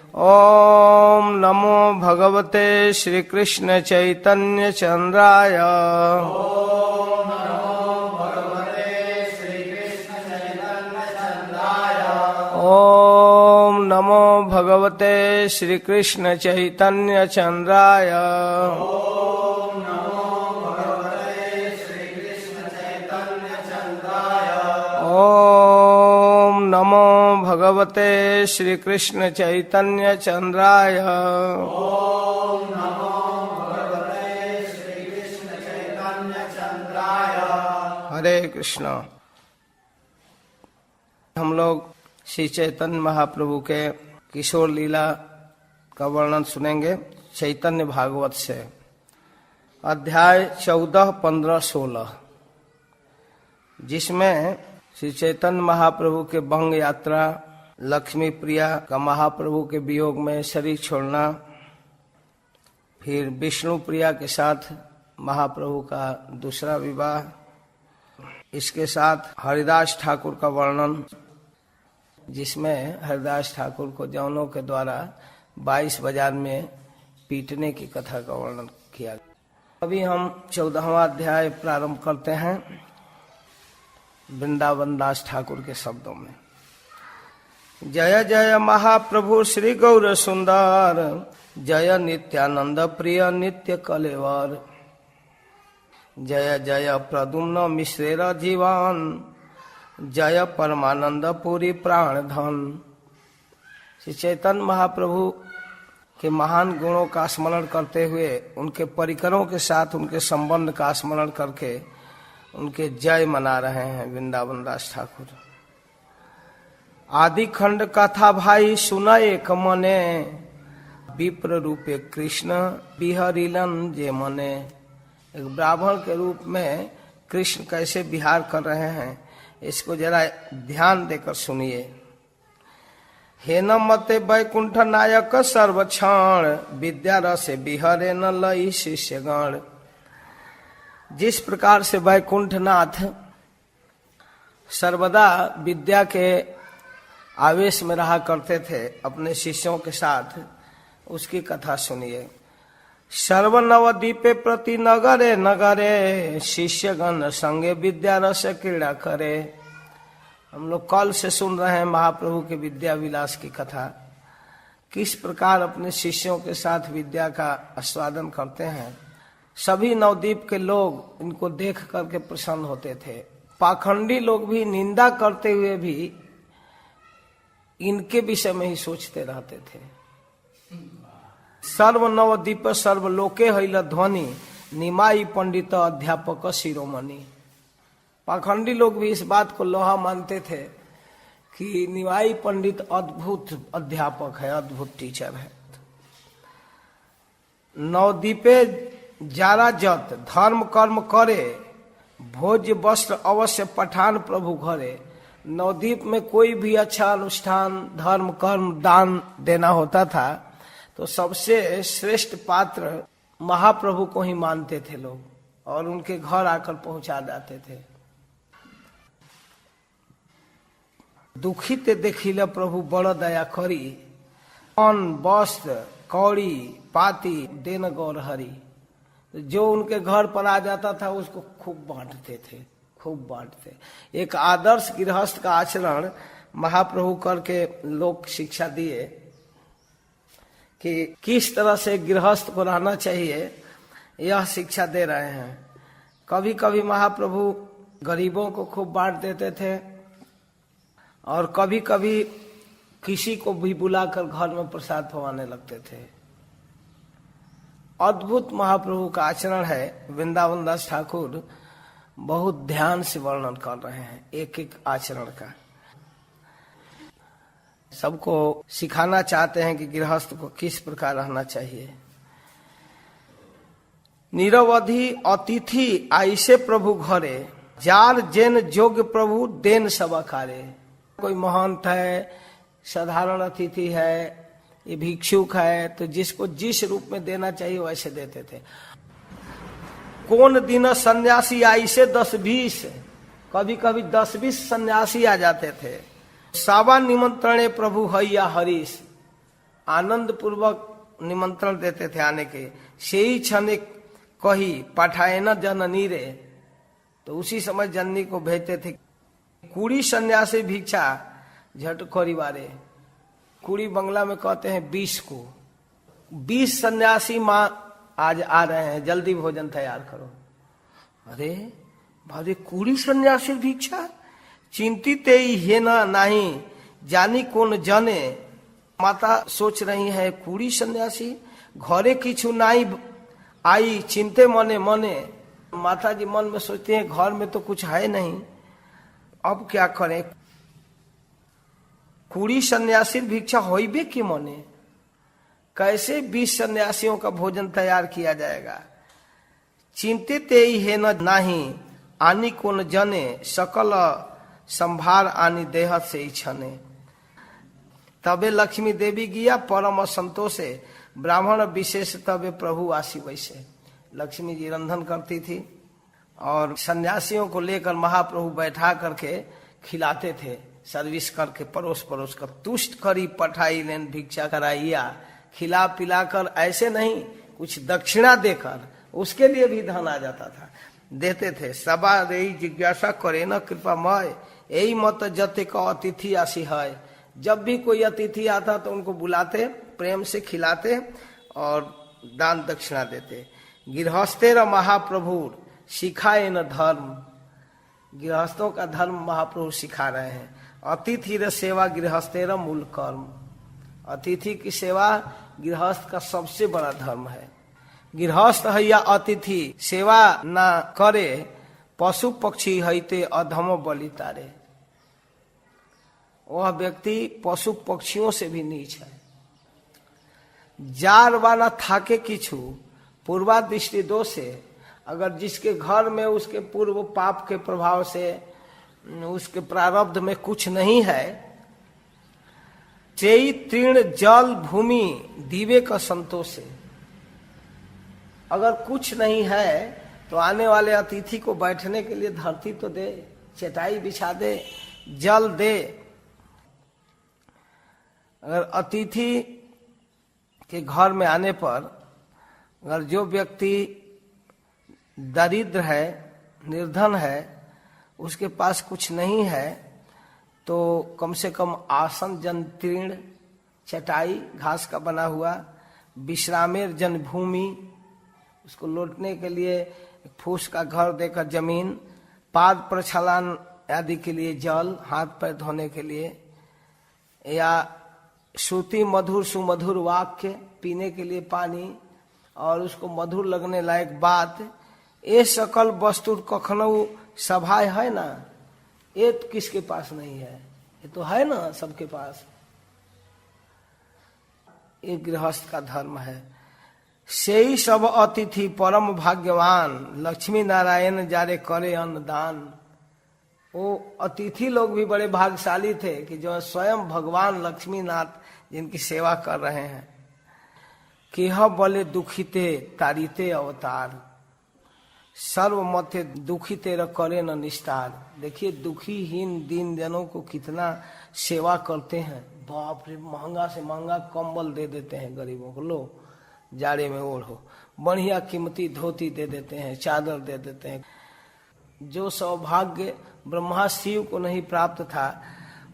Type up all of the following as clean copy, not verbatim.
ओम नमो भगवते श्री कृष्ण चैतन्य चंद्राय। ओम नमो भगवते श्री कृष्ण चैतन्य चंद्राय। ओम नमो भगवते श्री कृष्ण चैतन्य चंद्राय। ओम नमो भगवते श्री कृष्ण चैतन्य चंद्राय। हरे कृष्ण। हम लोग श्री चैतन्य महाप्रभु के किशोर लीला का वर्णन सुनेंगे चैतन्य भागवत से, अध्याय 14, 15, 16, जिसमें श्री चैतन्य महाप्रभु के भंग यात्रा, लक्ष्मी प्रिया का महाप्रभु के वियोग में शरीर छोड़ना, फिर विष्णु प्रिया के साथ महाप्रभु का दूसरा विवाह, इसके साथ हरिदास ठाकुर का वर्णन, जिसमें हरिदास ठाकुर को जौनों के द्वारा 22 बाजार में पीटने की कथा का वर्णन किया। अभी हम 14वां अध्याय प्रारंभ करते हैं वृंदावन दास ठाकुर के शब्दों में। जय जय महाप्रभु श्री गौर सुंदर, जय नित्यानंद प्रिय नित्य कलेवर, जय जय प्रद्युम्न मिश्रेर जीवन, जय परमानंद पुरी प्राण धन। श्री चैतन्य महाप्रभु के महान गुणों का स्मरण करते हुए, उनके परिकरों के साथ उनके संबंध का स्मरण करके उनके जय मना रहे हैं वृंदावन दास ठाकुर। आदि खंड कथा भाई सुना एक मने, विप्र रूपे कृष्ण बिहरिलन जे मने। एक ब्राह्मण के रूप में कृष्ण कैसे विहार कर रहे हैं, इसको जरा ध्यान देकर सुनिए। हे न मते वैकुंठ नायक सर्वक्षण, विद्या रसे बिहरे न लई शिष्यगण। जिस प्रकार से वैकुंठनाथ सर्वदा विद्या के आवेश में रहा करते थे अपने शिष्यों के साथ, उसकी कथा सुनिए। सर्वनवद्वीपे प्रति नगरे नगरे, शिष्यगण संगे विद्या रस क्रीड़ा करे। हम लोग कल से सुन रहे हैं महाप्रभु के विद्या विलास की कथा, किस प्रकार अपने शिष्यों के साथ विद्या का आस्वादन करते हैं। सभी नवद्वीप के लोग इनको देख करके प्रसन्न होते थे। पाखंडी लोग भी निंदा करते हुए भी इनके विषय में ही सोचते रहते थे। सर्व नवद्वीप सर्वलोके हैल ध्वनि, निमाई पंडित अध्यापक शिरोमणि। पाखंडी लोग भी इस बात को लोहा मानते थे कि निमाई पंडित अद्भुत अध्यापक है, अद्भुत टीचर है। नवद्वीपे जारा जत धर्म कर्म करे, भोज वस्त्र अवश्य पठान प्रभु घरे। नवद्वीप में कोई भी अच्छा अनुष्ठान, धर्म कर्म, दान देना होता था तो सबसे श्रेष्ठ पात्र महाप्रभु को ही मानते थे लोग, और उनके घर आकर पहुंचा जाते थे। दुखित देखिले प्रभु बड़ दया करी, अन्न वस्त्र कौड़ी पाती देन गौर हरि। जो उनके घर पर आ जाता था उसको खूब बांटते थे, खूब बांटते। एक आदर्श गृहस्थ का आचरण महाप्रभु करके लोक शिक्षा दिए कि किस तरह से गृहस्थ को रहना चाहिए, यह शिक्षा दे रहे हैं। कभी कभी महाप्रभु गरीबों को खूब बांट देते थे, और कभी कभी किसी को भी बुलाकर घर में प्रसाद पवाने लगते थे। अद्भुत महाप्रभु का आचरण है। वृंदावन दास ठाकुर बहुत ध्यान से वर्णन कर रहे हैं एक एक आचरण का। सबको सिखाना चाहते हैं कि गृहस्थ को किस प्रकार रहना चाहिए। निरवधि अतिथि आइसे प्रभु घरे, जार जेन जोग प्रभु देन सबकारे। कोई महंत है, साधारण अतिथि है, ये भिक्षुक है, तो जिसको जिस रूप में देना चाहिए वैसे देते थे। कौन दिन सन्यासी आई से 10-20, कभी कभी 10-20 सन्यासी आ जाते थे। सावा निमंत्रणे प्रभु हैया हरीश, आनंद पूर्वक निमंत्रण देते थे आने के। से ही क्षण कही पाठाए न जननी रे, तो उसी समय जननी को भेजते थे। कूड़ी सन्यासी भिक्षा झट परिवारे, कूड़ी बंगला में कहते हैं 20 को। 20 सन्यासी माँ आज आ रहे हैं, जल्दी भोजन तैयार करो। अरे भाई कूड़ी सन्यासी भिक्षा, चिंतित ही न नहीं जानी कौन जने। माता सोच रही है कूड़ी सन्यासी, घरे किछु नाई आई चिंते मने मने। माता जी मन में सोचते हैं घर में तो कुछ है नहीं, अब क्या करें। कूड़ी सन्यासी भिक्षा होइबे के मने, कैसे 20 सन्यासियों का भोजन तैयार किया जाएगा। चिंतित ही है न नहीं आनी कौन जने, सकल संभार आनी देहत से इच्छने। तबे लक्ष्मी देवी गया परम संतोषे, ब्राह्मण विशेष तबे प्रभु आसी वैसे। लक्ष्मी जी रंधन करती थी और सन्यासियों को लेकर महाप्रभु बैठा करके खिलाते थे, सर्विस करके परोस परोस कर। तुष्ट करी पठाई लेन भिक्षा कराइया, खिला पिलाकर, ऐसे नहीं कुछ दक्षिणा देकर, उसके लिए भी धन आ जाता था, देते थे। सबा रही जिज्ञासा करे न कृपामय, यही मत जते का अतिथि आसी है। जब भी कोई अतिथि आता तो उनको बुलाते, प्रेम से खिलाते और दान दक्षिणा देते। गृहस्थेर महाप्रभु सिखाए न धर्म, गृहस्थों का धर्म महाप्रभु सिखा रहे हैं। अतिथि र सेवा गृहस्थेर मूल कर्म, अतिथि की सेवा गृहस्थ का सबसे बड़ा धर्म है। गृहस्थ है या अतिथि सेवा न करे, पशु पक्षी हईते अधम बलि तारे। वह व्यक्ति पशु पक्षियों से भी नीच है। जार वाला थाके किछु पूर्वा दृष्टि दोषे, अगर जिसके घर में उसके पूर्व पाप के प्रभाव से उसके प्रारब्ध में कुछ नहीं है, चेई तीर्ण जल भूमि दीवे का संतोष है। अगर कुछ नहीं है तो आने वाले अतिथि को बैठने के लिए धरती तो दे, चटाई बिछा दे, जल दे। अगर अतिथि के घर में आने पर अगर जो व्यक्ति दरिद्र है, निर्धन है, उसके पास कुछ नहीं है, तो कम से कम आसन जन तीर्ण, चटाई घास का बना हुआ, विश्रामेर जन्मभूमि, उसको लौटने के लिए फूस का घर देकर जमीन, पाद प्रक्षालन आदि के लिए जल, हाथ पैर धोने के लिए, या श्रुति मधुर सुमधुर वाक्य पीने के लिए पानी, और उसको मधुर लगने लायक बात, ये सकल वस्तु कखनो सभा है ना, ये तो किसके पास नहीं है, ये तो है ना सबके पास। ये गृहस्थ का धर्म है। से ही सब अतिथि परम भाग्यवान, लक्ष्मी नारायण जारे करे अन्नदान। वो अतिथि लोग भी बड़े भाग्यशाली थे कि जो स्वयं भगवान लक्ष्मी नाथ जिनकी सेवा कर रहे हैं। केह बले दुखिते तारीते अवतार, सर्व मथे दुखिते र करे न निस्तार। देखिए दुखीहीन दीन जनों को कितना सेवा करते हैं। बाप रे, महंगा से महंगा कंबल दे देते हैं गरीबों को, लो जाड़े में ओढ़ो, बढ़िया कीमती धोती दे देते हैं, चादर दे देते हैं। जो सौभाग्य ब्रह्मा शिव को नहीं प्राप्त था,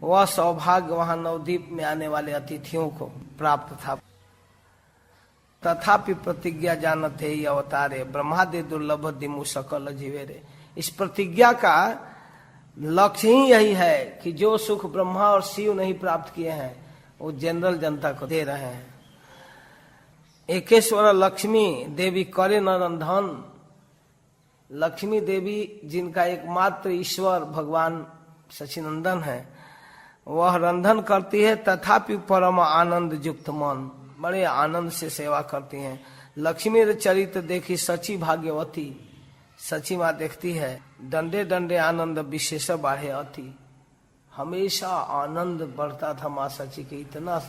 वह सौभाग्य वहां नवद्वीप में आने वाले अतिथियों को प्राप्त था। तथापि प्रतिज्ञा जानते ही अवतारे, ब्रह्मादि दुर्लभ दिमु सकल जीवेरे। इस प्रतिज्ञा का लक्ष्य ही यही है कि जो सुख ब्रह्मा और शिव नहीं प्राप्त किए हैं वो जनरल जनता को दे रहे हैं। एकेश्वर लक्ष्मी देवी करे न रंधन, लक्ष्मी देवी जिनका एकमात्र ईश्वर भगवान सचिनंदन है, वह रंधन करती है। तथापि परम आनंद युक्त मन, बड़े आनंद से सेवा करती हैं। लक्ष्मी चरित्र देखी सची भाग्यवती, सची माँ देखती है, डंडे डंडे आनंद विशेष बाढ़े अति। हमेशा आनंद बढ़ता था माँ सची के, इतना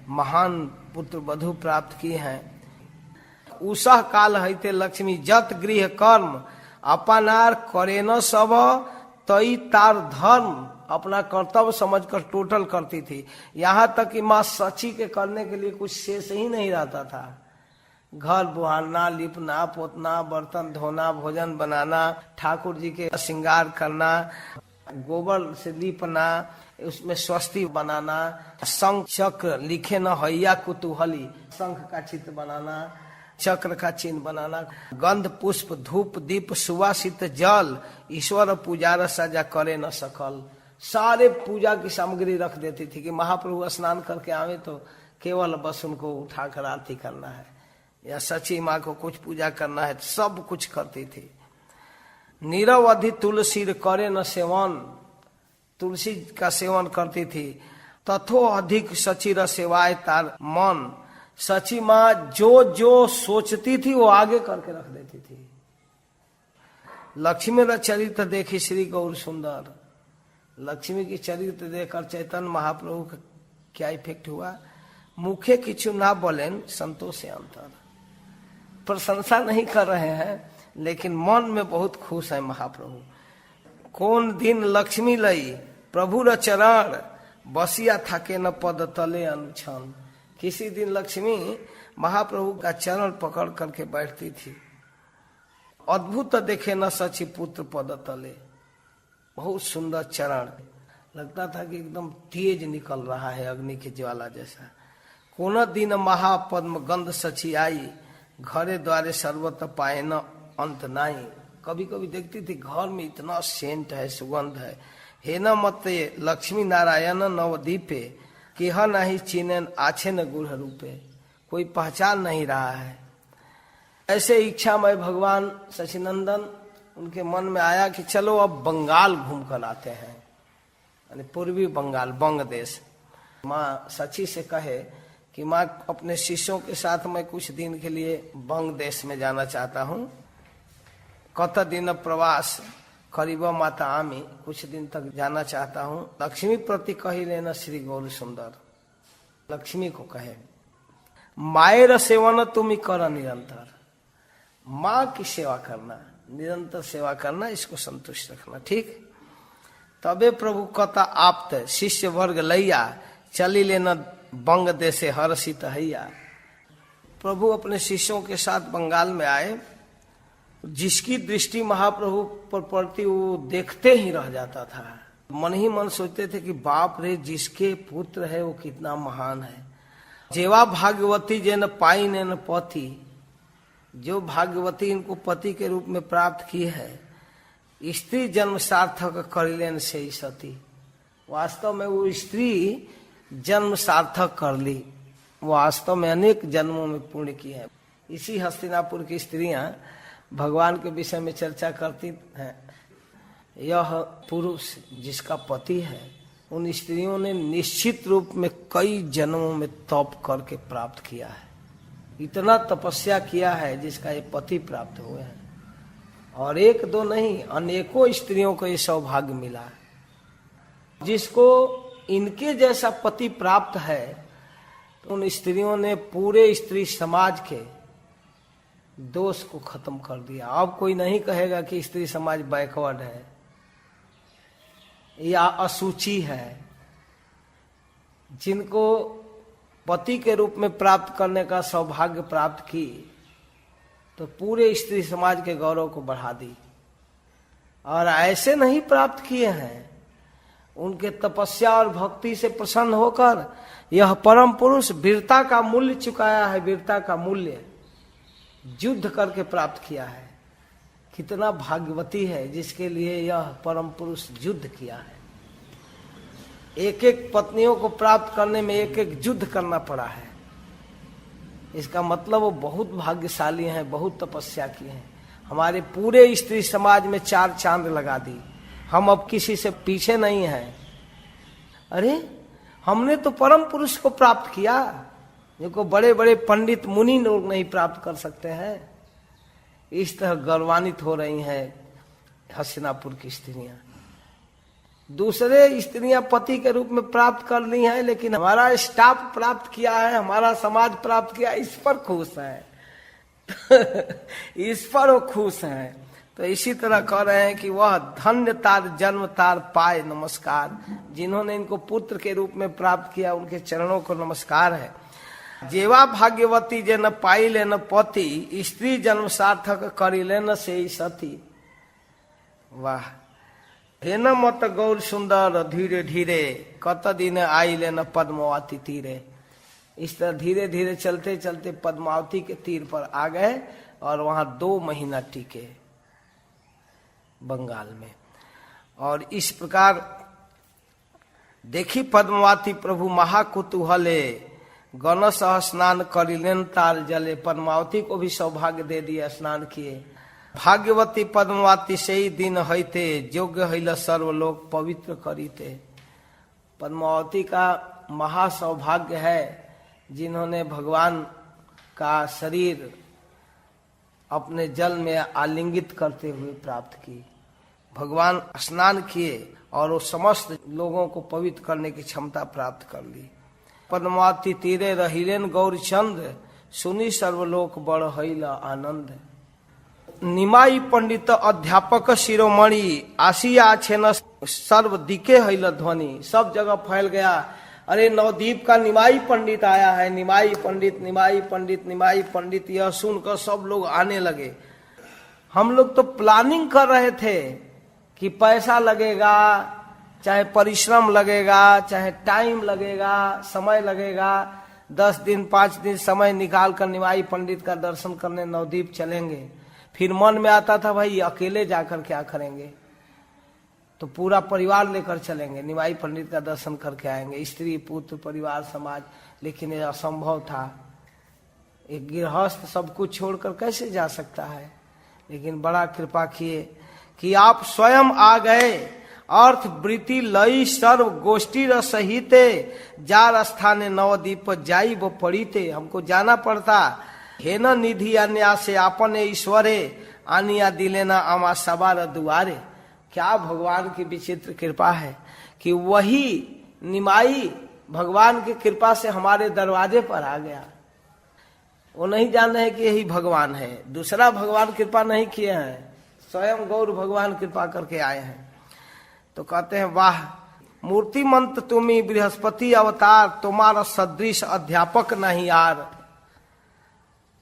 महान पुत्र वधु प्राप्त की हैं। उषा काल हईते लक्ष्मी जत गृह कर्म, अपनार करे न सब तई तार धर्म अपना कर्तव्य समझकर टोटल करती थी। यहाँ तक कि माँ सची के करने के लिए कुछ शेष ही नहीं रहता था। घर बुहारना, लिपना, पोतना, बर्तन धोना, भोजन बनाना, ठाकुर जी के श्रृंगार करना, गोबर से लीपना, उसमें स्वस्ति बनाना, शंख चक्र लिखे न हैया कुतूहली, शंख का चित्र बनाना, चक्र का चिन्ह बनाना, गंध पुष्प धूप दीप सुवासित जल, ईश्वर पूजा सजा करे न सकल। सारे पूजा की सामग्री रख देती थी कि महाप्रभु स्नान करके आवे तो केवल बस उनको उठाकर आरती करना है, या सची माँ को कुछ पूजा करना है, सब कुछ करती थी। नीरव अधि तुलसी करे न सेवन, तुलसी का सेवन करती थी। तथो अधिक सचिर सेवाए तार मन, सची माँ जो जो सोचती थी वो आगे करके रख देती थी। लक्ष्मी का चरित्र देखी श्री गौर सुंदर, लक्ष्मी की चरित्र देखकर चैतन्य महाप्रभु का क्या इफेक्ट हुआ। मुखे किछु ना बोलेन संतोष अंतर, प्रशंसा नहीं कर रहे हैं लेकिन मन में बहुत खुश है महाप्रभु। कौन दिन लक्ष्मी लई प्रभु र चरण, बसिया थाके न पद तले अनुछन। किसी दिन लक्ष्मी महाप्रभु का चरण पकड़ करके बैठती थी। अद्भुत देखे न सची पुत्र पद तले, बहुत सुंदर चरण, लगता था कि एकदम तेज निकल रहा है अग्नि की ज्वाला जैसा। कोन दिन महापद्म गंध सची आई, घरे द्वारे सर्वत पाए न अंत नाई। कभी कभी देखती थी घर में इतना सेंट है, सुगंध है। हे न मते लक्ष्मी नारायण नवदीपे, केह नहीं चिन्हन आछे न गुढ़ रूपे। कोई पहचान नहीं रहा है। ऐसे इच्छा में भगवान सचिनंदन उनके मन में आया कि चलो अब बंगाल घूम कर आते हैं, यानी पूर्वी बंगाल, बंग देश। माँ सची से कहे कि माँ अपने शिष्यों के साथ मैं कुछ दिन के लिए बंग देश में जाना चाहता हूँ। कत दिन प्रवास करीब माता आमी, कुछ दिन तक जाना चाहता हूँ। लक्ष्मी प्रति कही लेना श्री गौर सुंदर, लक्ष्मी को कहे मायर सेवन तुम कर निरंतर। माँ की सेवा करना, निरंतर सेवा करना, इसको संतुष्ट रखना, ठीक। तबे प्रभु कथा आप्त शिष्य वर्ग लैया, चली लेना बंग देशे हर्षित हैया। प्रभु अपने शिष्यों के साथ बंगाल में आए। जिसकी दृष्टि महाप्रभु पर पड़ती वो देखते ही रह जाता था। मन ही मन सोचते थे कि बाप रे, जिसके पुत्र है वो कितना महान है। जेवा भाग्यवती जेन पाई न पति, जो भाग्यवती इनको पति के रूप में प्राप्त की है। स्त्री जन्म सार्थक करिलेन से सती, वास्तव में वो स्त्री जन्म सार्थक कर ली, वास्तव में अनेक जन्मों में पुण्य की है। इसी हस्तिनापुर की स्त्रियां भगवान के विषय में चर्चा करती हैं। यह पुरुष जिसका पति है, उन स्त्रियों ने निश्चित रूप में कई जन्मों में तप करके प्राप्त किया है। इतना तपस्या किया है जिसका ये पति प्राप्त हुए हैं। और एक दो नहीं, अनेकों स्त्रियों को ये सौभाग्य मिला। जिसको इनके जैसा पति प्राप्त है, तो उन स्त्रियों ने पूरे स्त्री समाज के दोष को खत्म कर दिया। अब कोई नहीं कहेगा कि स्त्री समाज बैकवर्ड है या असूची है। जिनको पति के रूप में प्राप्त करने का सौभाग्य प्राप्त की, तो पूरे स्त्री समाज के गौरव को बढ़ा दी। और ऐसे नहीं प्राप्त किए हैं, उनके तपस्या और भक्ति से प्रसन्न होकर यह परम पुरुष वीरता का मूल्य चुकाया है। वीरता का मूल्य युद्ध करके प्राप्त किया है। कितना भाग्यवती है जिसके लिए यह परम पुरुष युद्ध किया है। एक एक पत्नियों को प्राप्त करने में एक एक युद्ध करना पड़ा है। इसका मतलब वो बहुत भाग्यशाली हैं, बहुत तपस्या की हैं। हमारे पूरे स्त्री समाज में 4 चांद लगा दी। हम अब किसी से पीछे नहीं हैं। अरे, हमने तो परम पुरुष को प्राप्त किया, जिनको बड़े बड़े पंडित मुनि लोग नहीं प्राप्त कर सकते हैं। इस तरह गौरवान्वित हो रही हैं हस्तिनापुर की स्त्रियां। दूसरे स्त्रियां पति के रूप में प्राप्त कर ली हैं, लेकिन हमारा स्टाफ प्राप्त किया है, हमारा समाज प्राप्त किया, इस पर खुश है। इस पर वो खुश हैं। तो इसी तरह कह रहे हैं कि वह धन्य तार जन्म तार पाए नमस्कार, जिन्होंने इनको पुत्र के रूप में प्राप्त किया उनके चरणों को नमस्कार है। जेवा भाग्यवती जे न पाई ले न पति, स्त्री जन्म सार्थक करी ले न से सती। वाह। हे न मत गौर सुंदर धीरे धीरे, कत दिन आई ले न पद्मावती तीरे। इस तरह धीरे धीरे चलते चलते पद्मावती के तीर पर आ गए और वहां 2 महीना टिके बंगाल में। और इस प्रकार देखी पद्मावती प्रभु महाकुतूहले, गण सह स्नान करिलेन तार जले। पद्मावती को भी सौभाग्य दे दिया, स्नान किए। भाग्यवती पद्मावती से ही दिन हईते, योग्य हईल सर्वलोक पवित्र करीते। पद्मावती का महासौभाग्य है जिन्होंने भगवान का शरीर अपने जल में आलिंगित करते हुए प्राप्त की। भगवान स्नान किए और वो समस्त लोगों को पवित्र करने की क्षमता प्राप्त कर ली। पद्मावती तीरे रहिलेन गौरचंद्र, सुनी सर्वलोक बड़ हईल आनंद। निमाई पंडित अध्यापक शिरोमणि, आसिया छेन सर्व दिके हईल ध्वनि। सब जगह फैल गया, अरे नवद्वीप का निमाई पंडित आया है, निमाई पंडित, निमाई पंडित, निमाई पंडित। यह सुनकर सब लोग आने लगे। हम लोग तो प्लानिंग कर रहे थे कि पैसा लगेगा, चाहे परिश्रम लगेगा, चाहे टाइम लगेगा, समय लगेगा, 10 दिन 5 दिन समय निकाल कर निमाई पंडित का दर्शन करने नवद्वीप चलेंगे। फिर मन में आता था भाई अकेले जाकर क्या करेंगे, तो पूरा परिवार लेकर चलेंगे, निमाई पंडित का दर्शन करके आएंगे, स्त्री पुत्र परिवार समाज। लेकिन यह असंभव था, एक गृहस्थ सब कुछ छोड़कर कैसे जा सकता है। लेकिन बड़ा कृपा किए कि आप स्वयं आ गए। अर्थ वृत्ति लई सर्व गोष्ठी रसहिते, जार स्थाने नवद्वीप जाई वो पड़ीते। हमको जाना पड़ता। हे न निधि अन्या से आपने ईश्वरे, आनिया दिलेना आमा सवार दुआरे। क्या भगवान की विचित्र कृपा है कि वही निमाई भगवान की कृपा से हमारे दरवाजे पर आ गया। वो नहीं जान रहे कि यही भगवान है, दूसरा भगवान कृपा नहीं किए हैं, स्वयं गौर भगवान कृपा करके आए हैं। तो कहते हैं वाह मूर्तिमंत तुम्ही बृहस्पति अवतार, तुम्हारा सदृश अध्यापक नहीं यार।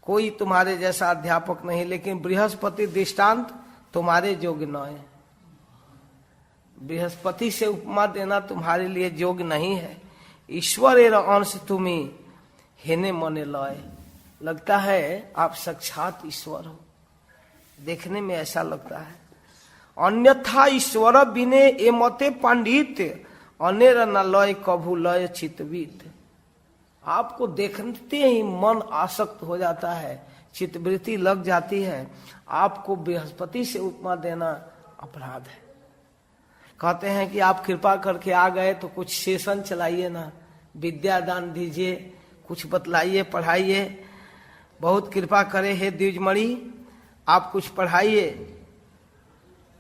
कोई तुम्हारे जैसा अध्यापक नहीं, लेकिन बृहस्पति दृष्टांत तुम्हारे योग्य न है। बृहस्पति से उपमा देना तुम्हारे लिए योग्य नहीं है। ईश्वर एर अंश तुम्ही हेने मने लय। लगता है आप साक्षात ईश्वर हो, देखने में ऐसा लगता है। अन्यथा ईश्वर बिने ए मते पंडित, अनेर न लय कभू लय चितवित। आपको देखते ही मन आसक्त हो जाता है, चित्तवृत्ति लग जाती है। आपको बृहस्पति से उपमा देना अपराध है। कहते हैं कि आप कृपा करके आ गए तो कुछ सेशन चलाइए ना, विद्यादान दीजिए, कुछ बतलाइए, पढ़ाइए। बहुत कृपा करे हे द्विजमणि, आप कुछ पढ़ाइए।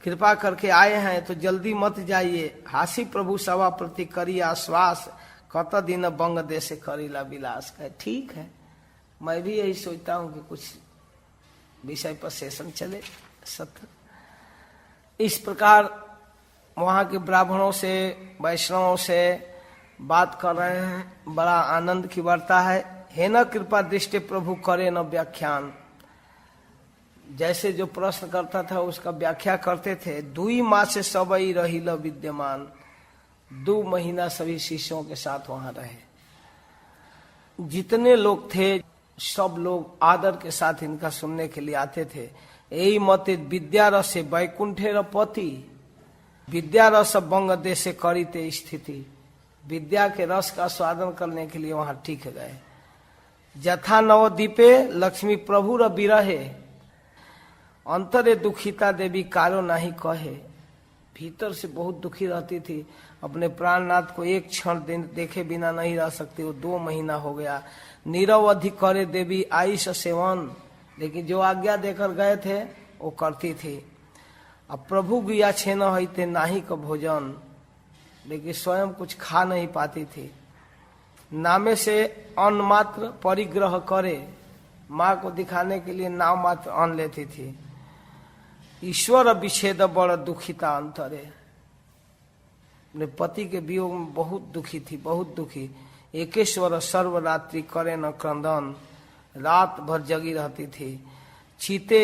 कृपा करके आए हैं तो जल्दी मत जाइए। हासी प्रभु सवा प्रति करी आश्वास, कत दिन बंग देश करीला विलास। कहे ठीक है, मैं भी यही सोचता हूँ कि कुछ विषय पर सेशन चले, सत्र। इस प्रकार वहाँ के ब्राह्मणों से वैष्णवों से बात कर रहे हैं। बड़ा आनंद की वार्ता है। हे न कृपा दृष्टि प्रभु करे न व्याख्यान। जैसे जो प्रश्न करता था उसका व्याख्या करते थे। 2 माह से सबई रहिल विद्यमान। 2 महीना सभी शिष्यों के साथ वहां रहे। जितने लोग थे सब लोग आदर के साथ इनका सुनने के लिए आते थे। यही मत विद्या रस वैकुंठे रपति, विद्या रस बंग देश करीते स्थिति। विद्या के रस का स्वादन करने के लिए वहां टिक गए। जथा नवद्वीपे लक्ष्मी प्रभु र बिरहे, अंतरे दुखिता देवी कारो नहीं कहे। भीतर से बहुत दुखी रहती थी, अपने प्राणनाथ को एक क्षण देखे बिना नहीं रह सकती। वो 2 महीना हो गया। निरवधि करे देवी आयुष सेवन, लेकिन जो आज्ञा देकर गए थे वो करती थी। अब प्रभु गुया छेन हईते नाही का भोजन, लेकिन स्वयं कुछ खा नहीं पाती थी। नामे से अन्न मात्र परिग्रह करे, माँ को दिखाने के लिए नाम मात्र अन्न लेती थी। ईश्वर विच्छेद बड़ दुखिता अंतरे। अपने पति के वियोग में बहुत दुखी थी, बहुत दुखी। एकेश्वर सर्वरात्रि करे न क्रंदन, रात भर जगी रहती थी। चीते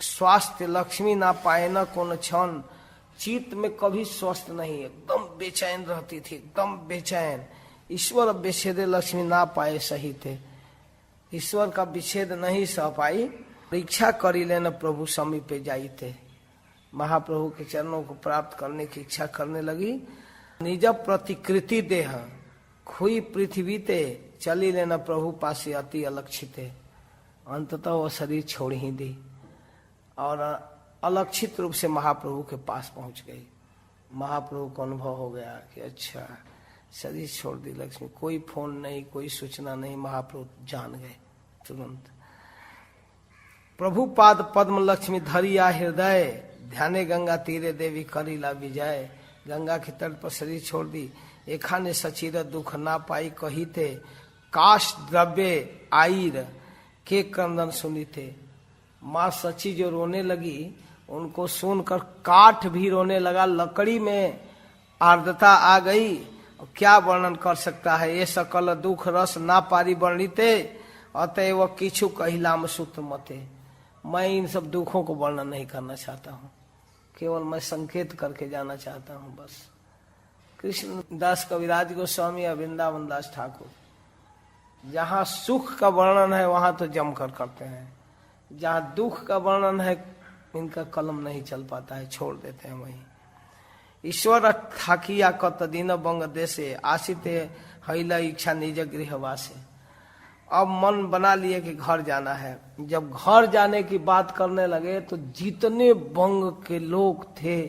स्वास्थ्य लक्ष्मी ना पाए न कौन क्षण, चित्त में कभी स्वस्थ नहीं, एकदम बेचैन रहती थी, एकदम बेचैन। ईश्वर विच्छेद लक्ष्मी ना पाए सही थे, ईश्वर का विच्छेद नहीं सह पाई। इच्छा करी लेना प्रभु समीपे जाई थे, महाप्रभु के चरणों को प्राप्त करने की इच्छा करने लगी। निज प्रतिकृति देह खुई पृथ्वी ते, चली लेना प्रभु पासे अति अलक्षित। अंततः वो शरीर छोड़ ही दी और अलक्षित रूप से महाप्रभु के पास पहुंच गई। महाप्रभु को अनुभव हो गया कि अच्छा शरीर छोड़ दी लक्ष्मी, कोई फोन नहीं, कोई सूचना नहीं, महाप्रभु जान गए तुरंत। प्रभु पाद पद्म लक्ष्मी धरिया हृदय, ध्याने गंगा तीरे देवी करीला विजय। गंगा के तट पर शरीर छोड़ दी, एखा ने सचीर दुख ना पाई कहीते, काश द्रव्य आईर के क्रंदन सुनीते। माँ सची जो रोने लगी, उनको सुनकर काठ भी रोने लगा, लकड़ी में आर्द्रता आ गई। क्या वर्णन कर सकता है, ये सकल दुख रस ना पारी वर्णिते, अतएव किछु कहिलाम सूत्र मते। मैं इन सब दुखों को वर्णन नहीं करना चाहता हूँ, केवल मैं संकेत करके जाना चाहता हूँ बस। कृष्ण दास कविराज गोस्वामी या वृंदावन दास ठाकुर, जहाँ सुख का वर्णन है वहां तो जमकर करते हैं, जहाँ दुख का वर्णन है इनका कलम नहीं चल पाता है, छोड़ देते हैं वहीं। ईश्वर थाकिया कत दिन बंग देशे, आशिते हैला इच्छा निज गृहवासे। अब मन बना लिए कि घर जाना है। जब घर जाने की बात करने लगे तो जितने बंग के लोग थे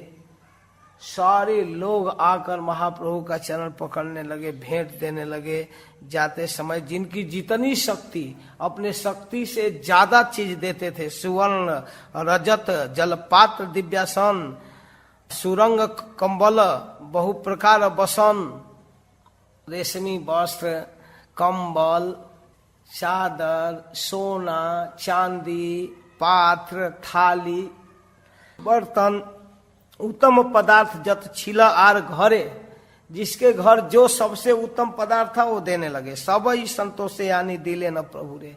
सारे लोग आकर महाप्रभु का चरण पकड़ने लगे, भेंट देने लगे। जाते समय जिनकी जितनी शक्ति, अपने शक्ति से ज्यादा चीज देते थे, सुवर्ण रजत जलपात्र दिव्यासन सुरंग कंबल बहु प्रकार बसन, रेशमी वस्त्र कंबल चादर सोना चांदी पात्र थाली बर्तन उत्तम पदार्थ जत छिला आर घरे, जिसके घर जो सबसे उत्तम पदार्थ था वो देने लगे। सब ही संतोषे यानी दिले न प्रभु रे,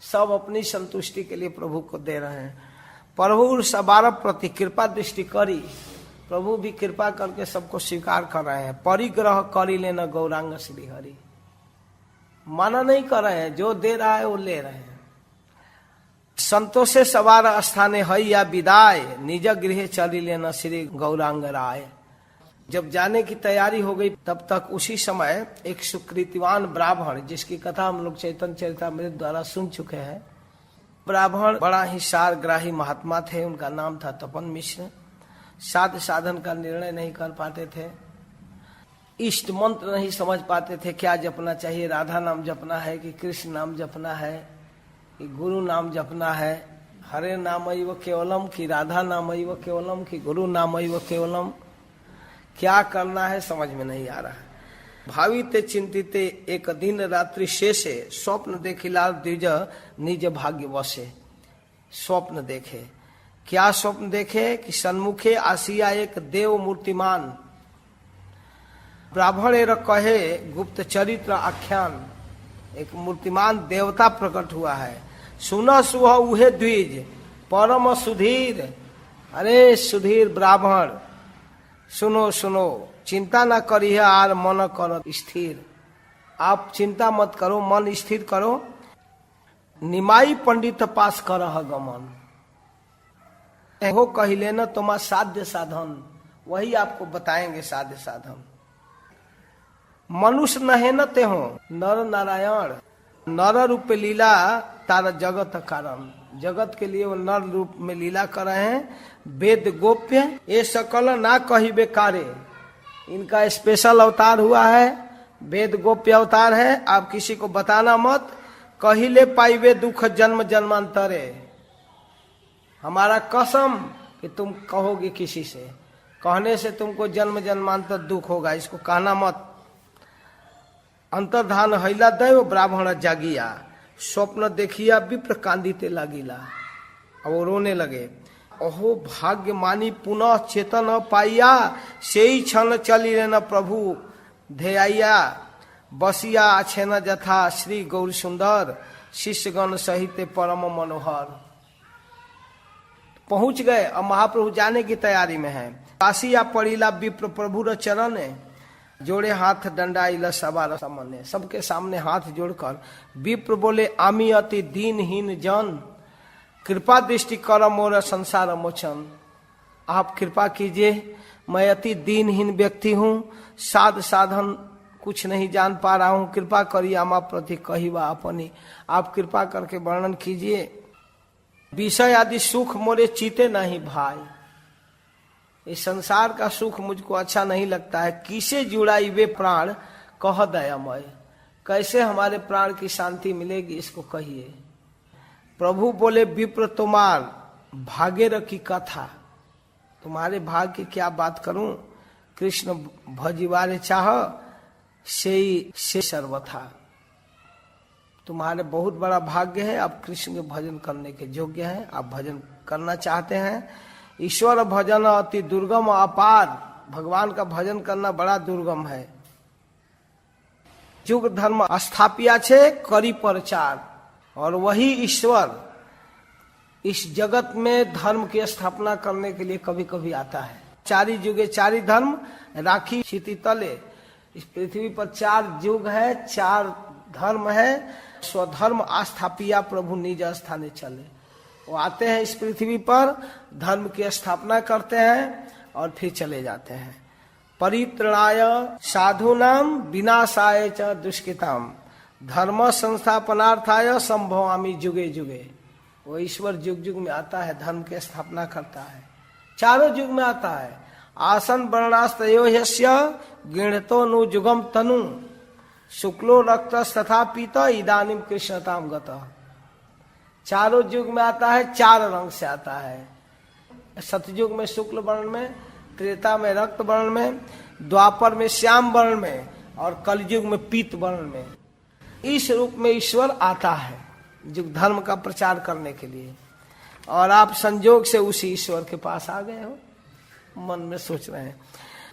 सब अपनी संतुष्टि के लिए प्रभु को दे रहे हैं। प्रभु सबार प्रति कृपा दृष्टि करी, प्रभु भी कृपा करके सबको स्वीकार कर रहे हैं। परिग्रह करी लेना गौरांग श्री हरि, माना नहीं कर रहे हैं, जो दे रहा है वो ले रहे हैं। संतोषे सवार स्थाने है या विदाय, निज गृह चली लेना श्री गौरांग राय। जब जाने की तैयारी हो गई तब तक उसी समय एक सुकृतिवान ब्राह्मण, जिसकी कथा हम लोग चैतन्य चरितामृत द्वारा सुन चुके हैं। ब्राह्मण बड़ा ही सारग्राही महात्मा थे, उनका नाम था तपन मिश्र। साध्य साधन का निर्णय नहीं कर पाते थे, इष्ट मंत्र नहीं समझ पाते थे, क्या जपना चाहिए, राधा नाम जपना है कि कृष्ण नाम जपना है कि गुरु नाम जपना है, हरे नामैव केवलम कि राधा नामैव केवलम कि गुरु नामैव केवलम, क्या करना है समझ में नहीं आ रहा है। भाविते चिंतिते एक दिन रात्रि शेषे, स्वप्न देखिला द्विज निज भाग्य वशे। स्वप्न देखे, क्या स्वप्न देखे कि सन्मुखे आसिया एक देव मूर्तिमान, ब्राह्मण एर कहे गुप्त चरित्र आख्यान, एक मूर्तिमान देवता प्रकट हुआ है। सुना सुह उहे द्विज परम सुधीर, अरे सुधीर ब्राह्मण सुनो सुनो, चिंता ना करी है आर मन करो स्थिर, आप चिंता मत करो, मन स्थिर करो। निमाई पंडित पास कर गमन, हो कहिले न तुम्हारा साध्य साधन, वही आपको बताएंगे साध्य साधन। मनुष्य नहे न ते हो नर नारायण, नर रूप लीला तारा जगत कारण, जगत के लिए वो नर रूप में लीला कर रहे हैं। वेद गोप्य ये सकल ना कही बेकारे, इनका स्पेशल अवतार हुआ है, वेद गोप्य अवतार है, आप किसी को बताना मत। कहिले पाइबे दुख जन्म जन्मांतरे, हमारा कसम कि तुम कहोगे किसी से, कहने से तुमको जन्म जन्मांतर दुख होगा, इसको कहना मत। अंतर्धान हैला दैव ब्राह्मण जागिया, स्वप्न देखिया विप्र कांदिते लागिला, अब वो रोने लगे। अहो भाग्य मानी पुनः चेतन पाइया, से ही क्षण चली रे न प्रभु ध्यैया। बसिया अछेन जथा श्री गौर सुंदर, शिष्यगण सहित परम मनोहर। पहुंच गए, अब महाप्रभु जाने की तैयारी में है। काशिया पड़ीला विप्र प्रभु र चरण, जोड़े हाथ दंडाइला सवार सामने। सबके सामने हाथ जोड़कर विप्र बोले, आमी अति दीनहीन जन, कृपा दृष्टि कर मोर संसार मोचन। आप कृपा कीजिए, मैं अति दीनहीन व्यक्ति हूँ, साध साधन कुछ नहीं जान पा रहा हूँ, कृपा करिए आमा प्रति कहिबा अपनी। आप कृपा करके वर्णन कीजिए। विषय आदि सुख मोरे चीते नहीं भाई, इस संसार का सुख मुझको अच्छा नहीं लगता है। किसे जुड़ाई वे प्राण कह दयामय, कैसे हमारे प्राण की शांति मिलेगी, इसको कहिए। प्रभु बोले, विप्र तुम्हार भाग्य रखी कथा, तुम्हारे भाग्य की क्या बात करूं। कृष्ण भजिवारे चाह से सर्वथा, तुम्हारे बहुत बड़ा भाग्य है, आप कृष्ण के भजन करने के योग्य हैं, आप भजन करना चाहते हैं। ईश्वर भजन अति दुर्गम अपार, भगवान का भजन करना बड़ा दुर्गम है। युग धर्म स्थापिया छे करी प्रचार, और वही ईश्वर इस जगत में धर्म की स्थापना करने के लिए कभी कभी आता है। चारि युगे चारि धर्म राखी क्षिति तले, इस पृथ्वी पर 4 युग है, 4 धर्म है। स्वधर्म आस्थापिया प्रभु निज स्थाने चले, वो आते हैं इस पृथ्वी पर, धर्म की स्थापना करते हैं और फिर चले जाते हैं। परित्राणाय साधूनाम विनाशाय च दुष्कृताम, धर्म संस्थापनार्थाय संभवामि जुगे जुगे। वो ईश्वर युग युग में आता है, धर्म की स्थापना करता है, चारों युग में आता है। आसन वर्णास्तयो ह्यस्य गृणतो नु जुगम तनु, शुक्लो रक्त तथा पीता इदानीम कृष्णताम गतः। चारों युग में आता है, 4 रंग से आता है। सतयुग में शुक्ल वर्ण में, त्रेता में रक्त वर्ण में, द्वापर में श्याम वर्ण में, और कलयुग में पीत वर्ण में। इस रूप में ईश्वर आता है युग धर्म का प्रचार करने के लिए, और आप संजोग से उसी ईश्वर के पास आ गए हो, मन में सोच रहे हैं।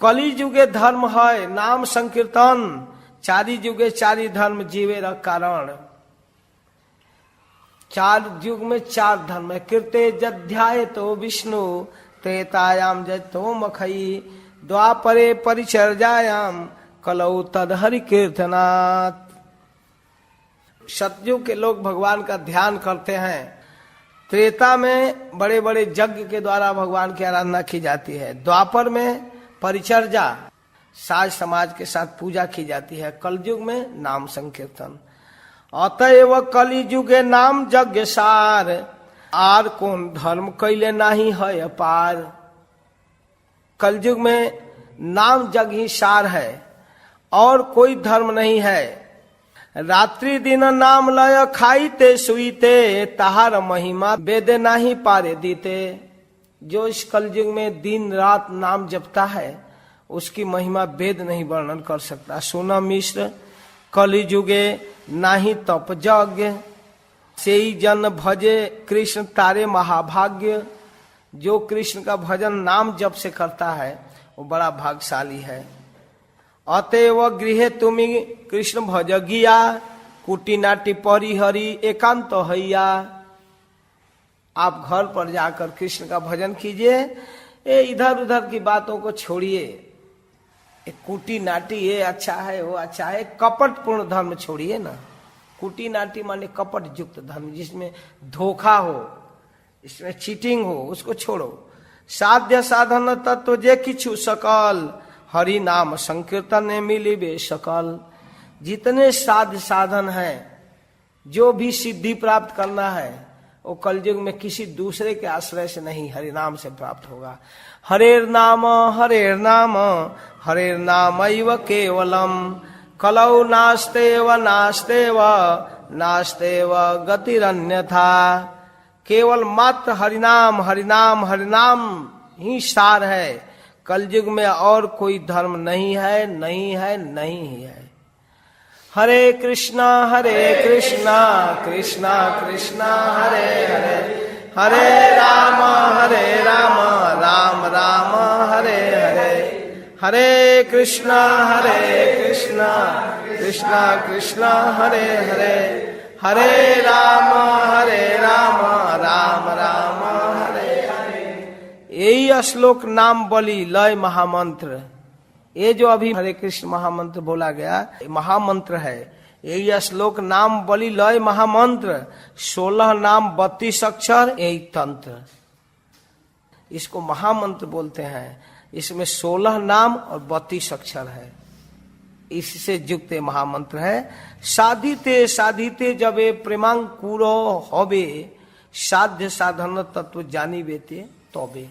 कली युगे धर्म है नाम संकीर्तन, 4 युगे 4 धर्म जीवे र कारण। 4 युग में 4 धर्म है। कीर्ते जध्याय तो विष्णु, त्रेतायाम जतो मखई, द्वापरे परिचर्यायाम कलौ तद हरि कीर्तनात्। सतयुग के लोग भगवान का ध्यान करते हैं, त्रेता में बड़े बड़े यज्ञ के द्वारा भगवान की आराधना की जाती है, द्वापर में परिचर्या साज समाज के साथ पूजा की जाती है, कलयुग में नाम संकीर्तन। अतएव कलि युगे नाम यज्ञ सार, आर कौन धर्म कैले नहीं है अपार। कलयुग में नाम जग ही सार है, और कोई धर्म नहीं है। रात्रि दिन नाम लय खाईते सुईते, तहार महिमा वेद नहीं पारे दीते। जो इस कलयुग में दिन रात नाम जपता है, उसकी महिमा वेद नहीं वर्णन कर सकता। सुना मिश्र कलिजुगे नाही तप यज्ञ, से ही जन भजे कृष्ण तारे महाभाग्य। जो कृष्ण का भजन नाम जप से करता है वो बड़ा भाग्यशाली है। अतएव गृहे तुम्ही कृष्ण भज गिया, कुटी नाटी परिहरि एकांत हैया। आप घर पर जाकर कृष्ण का भजन कीजिए, ये इधर उधर की बातों को छोड़िए। कुटी नाटी ये अच्छा है वो अच्छा है, कपट पूर्ण धर्म छोड़िए ना। कुटी नाटी माने कपट युक्त धर्म, जिसमें धोखा हो, इसमें चीटिंग हो, उसको छोड़ो। साध्य साधन तत्व जे किछु सकल, हरि नाम संकीर्तन में मिली बे सकल। जितने साध्य साधन है, जो भी सिद्धि प्राप्त करना है, वो कलयुग में किसी दूसरे के आश्रय से नहीं, हरि नाम से प्राप्त होगा। हरेर नाम हरेर नाम हरेर नामैव केवलम, कलौ नास्तेव नास्तेव नास्तेव गतिरन्यथा। केवल मात्र हरिनाम हरिनाम हरिनाम ही सार है। कलयुग में और कोई धर्म नहीं है, नहीं है, नहीं ही है। हरे कृष्णा कृष्णा कृष्णा हरे हरे, हरे राम राम राम हरे हरे, हरे कृष्णा कृष्णा कृष्णा हरे हरे, हरे राम राम राम हरे हरे। यही श्लोक नाम बलि लय महामंत्र, ये जो अभी हरे कृष्ण महामंत्र बोला गया महामंत्र है। यही श्लोक नाम बलि लय महामंत्र, 16 नाम 32 अक्षर यही तंत्र, इसको महामंत्र बोलते हैं। इसमें 16 नाम और 32 अक्षर है, इससे युक्त महामंत्र है। साधिते साधिते जबे प्रेमांकुरो होबे, साध्य साधन तत्व जानी बेते तोबे।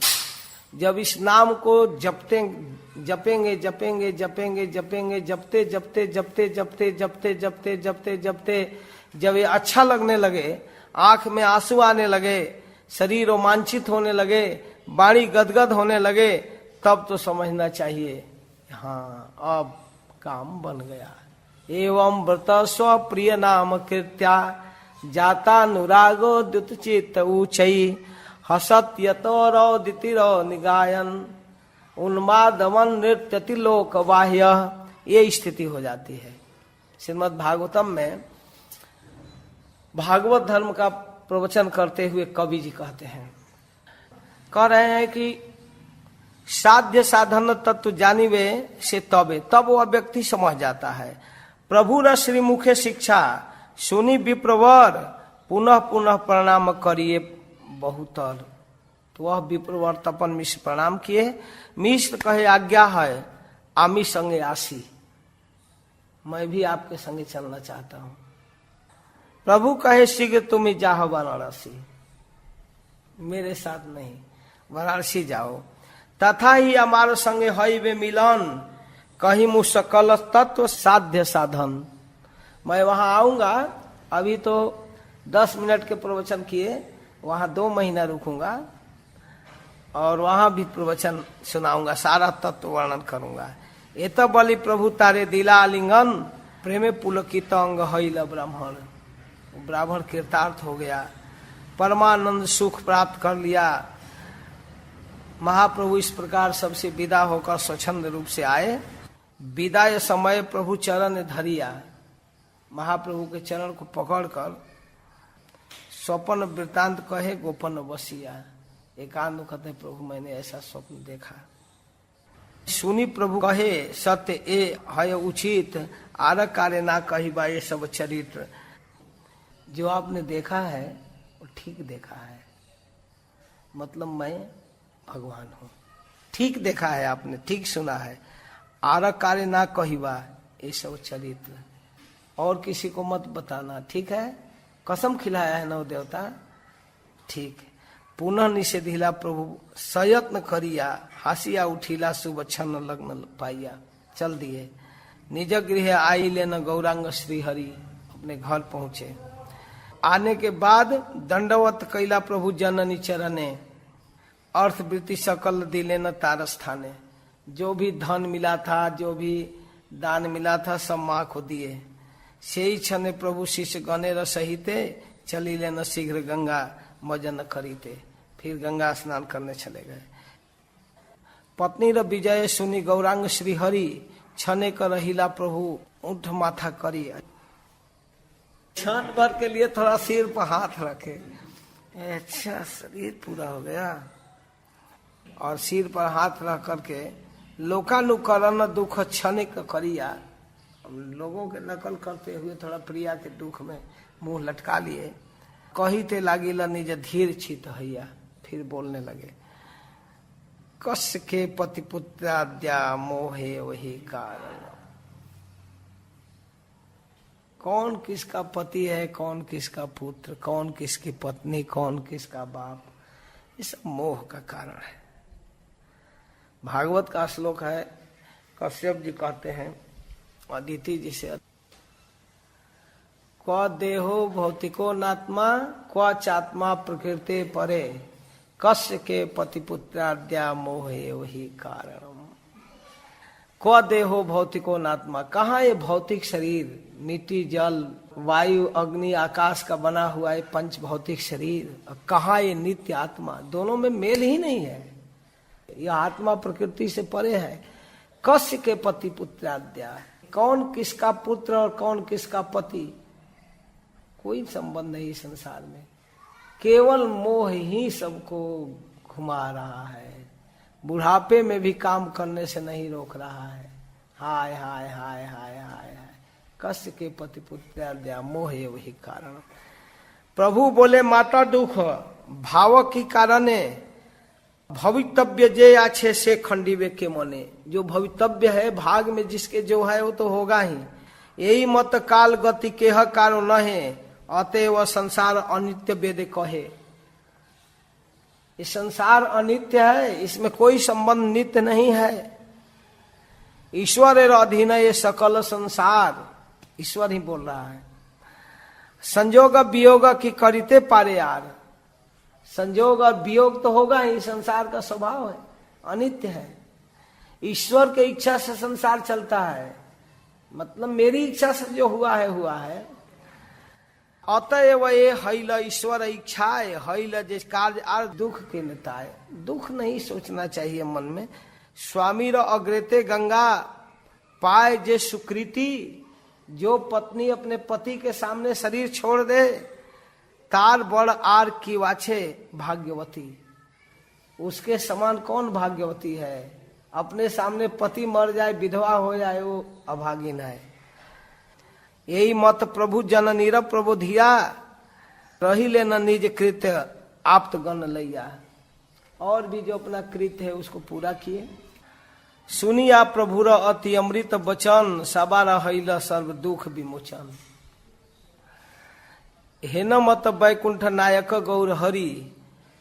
जब इस नाम को जपेंगे जपेंगे जपेंगे जपेंगे, जपते जपते जपते जपते जपते जपते जपते जपते जब ये अच्छा लगने लगे, आंख में आंसू आने लगे, शरीर रोमांचित होने लगे, वाणी गदगद होने लगे, तब तो समझना चाहिए हाँ अब काम बन गया। एवं व्रत स्वप्रिय नाम कृत्या जाता अनुरागो द्युत चित्त ऊंचई, हसत यतो दितिरो निगायन उन्मादमन नृत्यति लोक बाह्य। ये स्थिति हो जाती है। श्रीमद् भागवतम में भागवत धर्म का प्रवचन करते हुए कवि जी कहते हैं, कह रहे हैं कि साध्य साधन तत्व जानिवे से तबे, तब वह व्यक्ति समझ जाता है। प्रभु न श्रीमुखे शिक्षा सुनी विप्रवर, पुनः पुनः प्रणाम करिए बहुतर। तो वह विप्रवर तपन मिश्र प्रणाम किए। मिश्र कहे आज्ञा है आमी संगे आसी, मैं भी आपके संगे चलना चाहता हूं। प्रभु कहे शीघ्र तुम जाह वाराणसी, मेरे साथ नहीं वाराणसी जाओ। तथा ही हमारे संगे हई वे मिलन, कहीं मुझ सकल तत्व साध्य साधन। मैं वहां आऊंगा, अभी तो 10 मिनट के प्रवचन किए, वहां 2 महीना रुकूंगा और वहां भी प्रवचन सुनाऊंगा, सारा तत्व वर्णन करूंगा। ये तो बलि प्रभु तारे दिला आलिंगन, प्रेमे पुलकित अंग हईल ब्राह्मण। ब्राह्मण कृतार्थ हो गया, परमानंद सुख प्राप्त कर लिया। महाप्रभु इस प्रकार सबसे विदा होकर स्वच्छंद रूप से आए। विदाय समय प्रभु चरण धरिया, महाप्रभु के चरण को पकड़कर स्वप्न वृतांत कहे गोपन बसिया। एकांत कहते प्रभु मैंने ऐसा स्वप्न देखा। सुनी प्रभु कहे सत्य ए है उचित, आर कार्य ना कही बा ये सब चरित्र। जो आपने देखा है वो ठीक देखा है, मतलब मैं भगवान हूँ। ठीक देखा है आपने, ठीक सुना है। आर कार्य ना कहिबा ये सब चरित्र, और किसी को मत बताना, ठीक है। कसम खिलाया है नव देवता, ठीक। पुनः निषेधिला प्रभु सयत्न करिया, हासिया उठिला शुभ छन्न लग्न पाइया। चल दिए निज गृह आई लेन गौरांग श्री हरि, अपने घर पहुंचे। आने के बाद दंडवत कैला प्रभु जननी चरणे, अर्थवृत्ति सकल दिले न तारस्थाने। जो भी धन मिला था, जो भी दान मिला था, सब माँ को दिए। से ही क्षण प्रभु शिष्य गणे र सहिते, चली लेना शीघ्र गंगा मजन करीते। फिर गंगा स्नान करने चले गए। पत्नी र विजय सुनी गौरांग श्री हरि, छने कर रहिला प्रभु उठ माथा करी। क्षण भर के लिए थोड़ा सिर पर हाथ रखे, अच्छा शरीर पूरा हो गया। और सिर पर हाथ रख करके लोकानुकरण दुख क्षणिक करिया, लोगों के नकल करते हुए थोड़ा प्रिया के दुख में मुंह लटका लिए। कही ते लागिला निज धीर छित हैया, फिर बोलने लगे। कस के पति पुत्राद्या मोहे वही कारण। कौन किसका पति है, कौन किसका पुत्र, कौन किसकी पत्नी, कौन किसका बाप, ये सब मोह का कारण है। भागवत का श्लोक है, कश्यप जी कहते हैं अदिति जी से, क्व देहो भौतिको नात्मा क्व चात्मा प्रकृति परे, कस्य के पति पुत्राद्या मोहे वही कारण। क्व देहो भौतिको नात्मा, कहाँ ये भौतिक शरीर, मिट्टी जल वायु अग्नि आकाश का बना हुआ है पंच भौतिक शरीर, कहाँ ये नित्य आत्मा, दोनों में मेल ही नहीं है। यह आत्मा प्रकृति से परे है। कस्य के पति पुत्राद्या, कौन किसका पुत्र और कौन किसका पति, कोई संबंध नहीं संसार में। केवल मोह ही सबको घुमा रहा है, बुढ़ापे में भी काम करने से नहीं रोक रहा है। हाय हाय हाय हाय हाय हाय, कस्य के पति पुत्राद्या मोह वही कारण। प्रभु बोले माता दुख भाव की कारणे, भवितव्य जे आछे से खंडीवे के मने, जो भवितव्य है भाग में जिसके जो है वो तो होगा ही। यही मत काल गति केह कारो न है, अतएव संसार अनित्य वेद कहे। ये संसार अनित्य है, इसमें कोई संबंध नित्य नहीं है। ईश्वर अधीन ये सकल संसार, ईश्वर ही बोल रहा है। संयोग वियोग की करिते पारे यार, संयोग और वियोग तो होगा ही, संसार का स्वभाव है, अनित्य है। ईश्वर के इच्छा से संसार चलता है, मतलब मेरी इच्छा से जो हुआ है हुआ है। अतएव ये हैल ईश्वर इच्छा है, हैल जिस कार्य आर दुख के नेता है। दुख नहीं सोचना चाहिए मन में। स्वामी रो अग्रते गंगा पाए जे सुकृति, जो पत्नी अपने पति के सामने शरीर छोड़ दे, तार बड़ आर की वाछे भाग्यवती, उसके समान कौन भाग्यवती है। अपने सामने पति मर जाए, विधवा हो जाए, वो अभागिन है। यही मत प्रभु जननीर प्रबोधिया, रही लेना निज कृत्य आप्त गण लैया। और भी जो अपना कृत्य है उसको पूरा किए। सुनिया प्रभुर अति अमृत वचन, सबार हैल सर्व दुख विमोचन। हेन मत वैकुंठ नायक गौर हरि,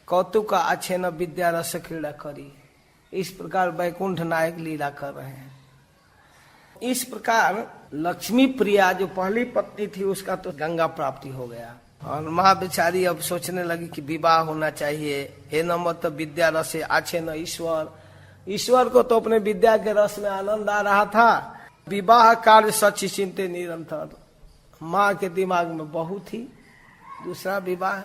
कौतुक आछे न विद्या रस क्रीड़ा करी। इस प्रकार वैकुंठ नायक लीला कर रहे हैं। इस प्रकार लक्ष्मी प्रिया जो पहली पत्नी थी उसका तो गंगा प्राप्ति हो गया, और माँ बेचारी अब सोचने लगी कि विवाह होना चाहिए। हे न मत विद्या रस आछे न ईश्वर, ईश्वर को तो अपने विद्या के रस में आनंद आ रहा था। विवाह कार्य सच चिंते निरंतर, माँ के दिमाग में बहू थी, दूसरा विवाह।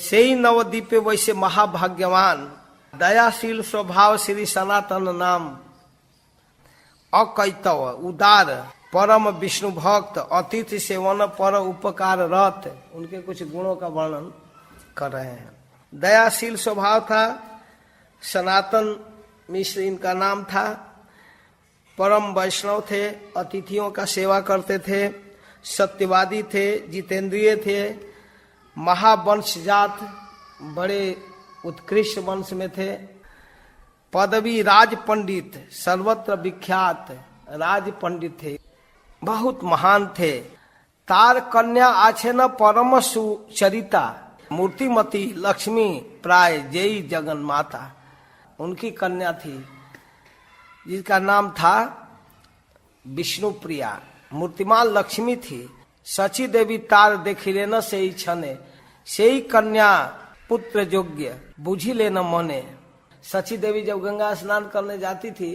से ही नवद्वीपे वैसे महाभाग्यवान, दयाशील स्वभाव श्री सनातन नाम, अकैतव उदार परम विष्णु भक्त, अतिथि सेवन पर उपकार रत। उनके कुछ गुणों का वर्णन कर रहे हैं। दयाशील स्वभाव था, सनातन मिश्र इनका नाम था, परम वैष्णव थे, अतिथियों का सेवा करते थे, सत्यवादी थे, जितेंद्रिय थे, महावंशजात, बड़े उत्कृष्ट वंश में थे, पदवी राज पंडित, सर्वत्र विख्यात राज पंडित थे, बहुत महान थे। तार कन्या आछे न परम सुचरिता, मूर्तिमती लक्ष्मी प्राय जय जगन माता। उनकी कन्या थी जिसका नाम था विष्णु प्रिया, मूर्तिमान लक्ष्मी थी। सची देवी तार देखी लेना से ही छने, से ही कन्या पुत्र योग्य बुझी लेना मने। सची देवी जब गंगा स्नान करने जाती थी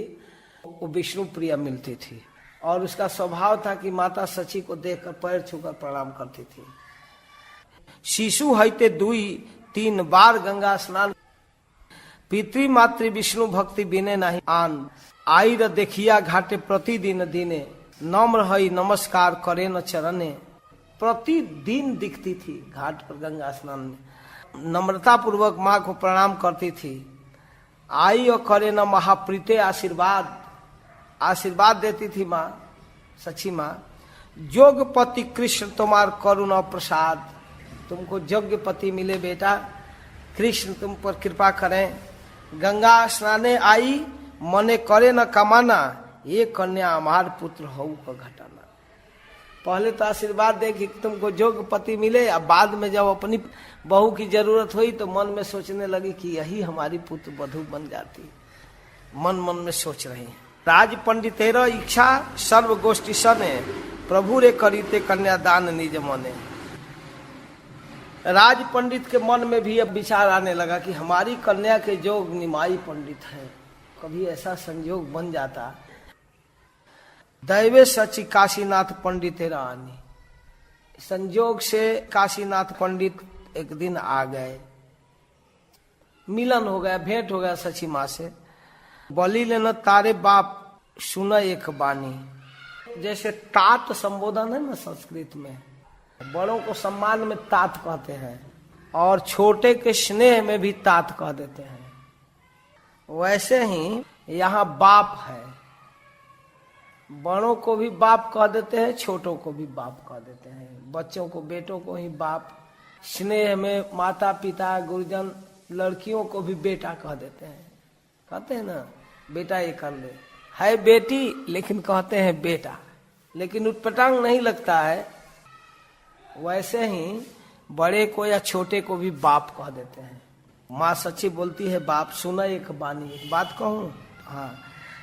वो विष्णु प्रिया मिलती थी, और उसका स्वभाव था कि माता सची को देखकर पैर छूकर प्रणाम करती थी। शिशु हईते 2-3 बार गंगा स्नान, पितृ मातृ विष्णु भक्ति बिने नहीं आन। आईर देखिया घाटे प्रतिदिन दिने, नम्र हई नमस्कार करे न चरणे। प्रतिदिन दिखती थी घाट पर गंगा स्नान में, नम्रता पूर्वक माँ को प्रणाम करती थी। आई और करे न महाप्रीते आशीर्वाद, आशीर्वाद देती थी माँ, सची माँ। जोगपति कृष्ण तुम्हार करुणा प्रसाद, तुमको योग्य पति मिले बेटा, कृष्ण तुम पर कृपा करें। गंगा स्नाने आई मने करे न कमाना, ये कन्या हमार पुत्र हो का घटाना। पहले तो आशीर्वाद दे कि तुमको योग्य पति मिले, अब बाद में जब अपनी बहू की जरूरत हुई तो मन में सोचने लगी कि यही हमारी पुत्र वधू बन जाती। मन मन में सोच रही हैं। राज पंडितेर इच्छा सर्व गोष्ठी सने, प्रभु रे करीते कन्यादान निज मने। राज पंडित के मन में भी अब विचार आने लगा कि हमारी कन्या के जोग निमाई पंडित है, कभी ऐसा संयोग बन जाता। दैवे सची काशीनाथ पंडित रानी। संजोग से काशीनाथ पंडित एक दिन आ गए, मिलन हो गया, भेंट हो गया सची माँ से। बोली लेना तारे बाप सुना एक बानी। जैसे तात संबोधन है ना संस्कृत में, बड़ों को सम्मान में तात कहते हैं और छोटे के स्नेह में भी तात कह देते हैं। वैसे ही यहाँ बाप है, बड़ों को भी बाप कह देते हैं, छोटों को भी बाप कह देते हैं। बच्चों को, बेटों को ही बाप, स्नेह में माता पिता गुरुजन, लड़कियों को भी बेटा कह देते हैं। कहते हैं ना बेटा ये कर ले, है बेटी लेकिन कहते हैं बेटा, लेकिन उटपटांग नहीं लगता है। वैसे ही बड़े को या छोटे को भी बाप कह देते हैं। माँ सच्ची बोलती है बाप सुना एक बानी। एक बात कहूँ, हाँ,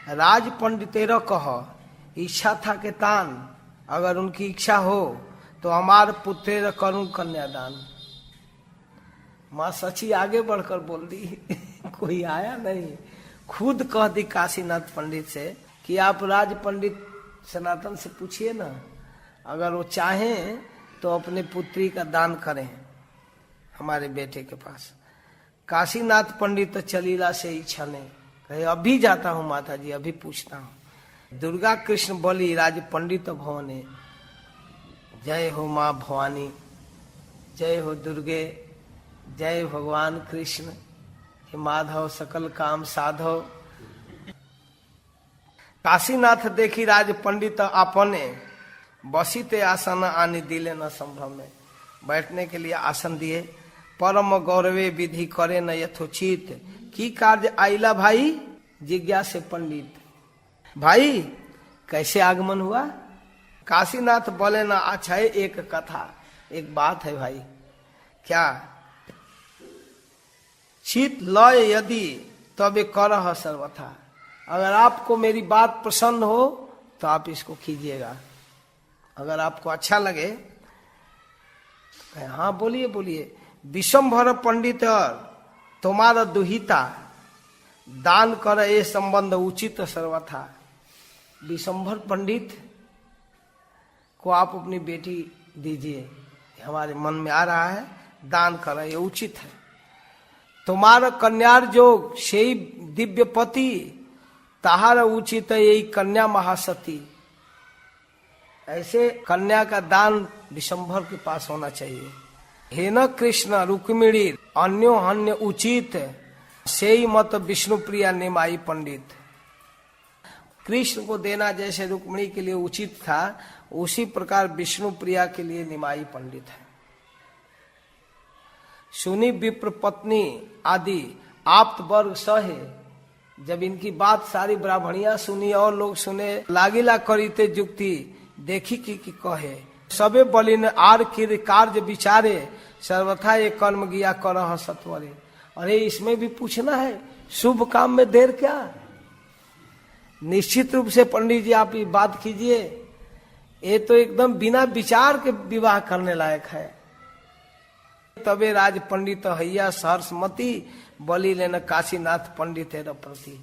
राज पंडितेरा कह इच्छा था के तान, अगर उनकी इच्छा हो तो हमार पुत्र करूं कन्यादान। माँ सची आगे बढ़कर बोल दी कोई आया नहीं, खुद कह दी काशीनाथ पंडित से कि आप राज पंडित सनातन से पूछिए ना, अगर वो चाहें तो अपने पुत्री का दान करें हमारे बेटे के पास। काशीनाथ पंडित चलीला से इच्छा नहीं, कहे अभी जाता हूँ माता जी, अभी पूछता हूँ। दुर्गा कृष्ण बोली राज पंडित भवने, जय हो माँ भवानी, जय हो दुर्गे, जय भगवान कृष्ण, हे माधव सकल काम साधव। काशीनाथ देखी राज पंडित अपने, बसीते आसन आनी दिले न संभ्रम में। बैठने के लिए आसन दिए। परम गौरवे विधि करे न यथोचित, की कार्य आइला भाई जिज्ञासे पंडित। भाई कैसे आगमन हुआ? काशीनाथ बोले ना अच्छा है, एक कथा, एक बात है भाई। क्या? चित लय यदि तबे करह सर्वथा, अगर आपको मेरी बात पसंद हो तो आप इसको कीजिएगा, अगर आपको अच्छा लगे। हाँ बोलिए बोलिए। विशंभर पंडित तुम्हारा दुहिता, दान कर ये संबंध उचित सर्वथा। विशंभर पंडित को आप अपनी बेटी दीजिए, हमारे मन में आ रहा है, दान कर ये उचित है। तुम्हारा कन्यार जोग से दिव्य पति, ताहारा उचित है यही कन्या महासती। ऐसे कन्या का दान विशंभर के पास होना चाहिए। हे न कृष्ण रुक्मिणी अन्यो अन्य उचित, से ही मत विष्णु प्रिया निमाई पंडित। कृष्ण को देना जैसे रुक्मिणी के लिए उचित था, उसी प्रकार विष्णु प्रिया के लिए निमाई पंडित है। सुनी विप्र पत्नी आदि आप्त वर्ग सहे, जब इनकी बात सारी ब्राह्मणियां सुनी और लोग सुने, लागिला करीते जुक्ति देखी की कहे। सबे बलिन आर किर कार्य विचारे, सर्वथा ये कर्म गिया करह सत्वरे। अरे इसमें भी पूछना है, शुभ काम में देर क्या? निश्चित रूप से पंडित जी आप ये बात कीजिए, ये तो एकदम बिना विचार के विवाह करने लायक है। तबे राज पंडित हैया सहर्षमती, बलि लेना काशीनाथ पंडित है प्रति।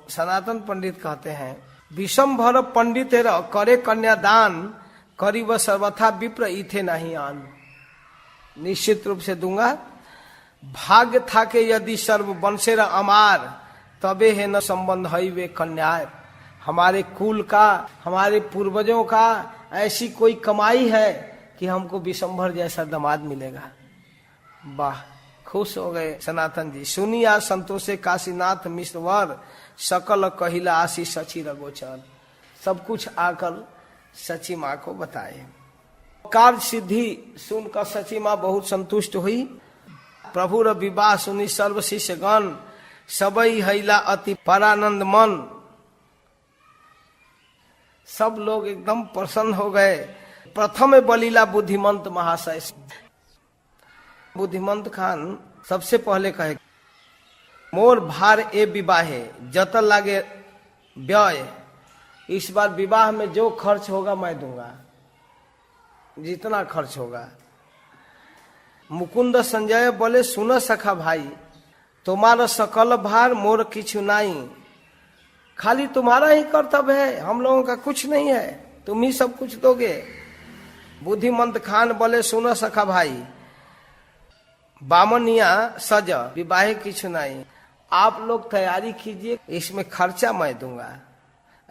सनातन पंडित कहते हैं विशंभर पंडित करे कन्यादान, करीब सर्वथा विप्र इथे नहीं आन। निश्चित रूप से दूंगा। भाग्य था के यदि सर्व वंशेर अमार, तबे है न संबंध है वे कन्या। हमारे कुल का, हमारे पूर्वजों का ऐसी कोई कमाई है कि हमको विशंभर जैसा दामाद मिलेगा। वाह, खुश हो गए सनातन जी। सुनिया संतोषे काशीनाथ मिश्रवर, सकल कहिला आशीष सची रघोचर। सब कुछ आकर सची माँ को बताए। कार्य सिद्धि सुनकर सची माँ बहुत संतुष्ट हुई। प्रभु र विवाह सुनी सर्व शिष्यगण, सबई हैला अति परानंद मन। सब लोग एकदम प्रसन्न हो गए। प्रथम बलीला बुद्धिमंत महाशय। बुद्धिमंत खान सबसे पहले कहे मोर भार ए विवाहे, जतन लागे व्यय। इस बार विवाह में जो खर्च होगा मैं दूंगा, जितना खर्च होगा। मुकुंद संजय बोले सुन सखा भाई, तुम्हारा सकल भार मोर किछु नाई। खाली तुम्हारा ही कर्तव्य है, हम लोगों का कुछ नहीं है, तुम ही सब कुछ दोगे। बुद्धिमंत खान बोले सुनो सखा भाई, बामनिया सज विवाह किछ नहीं, आप लोग तैयारी कीजिए, इसमें खर्चा मैं दूंगा।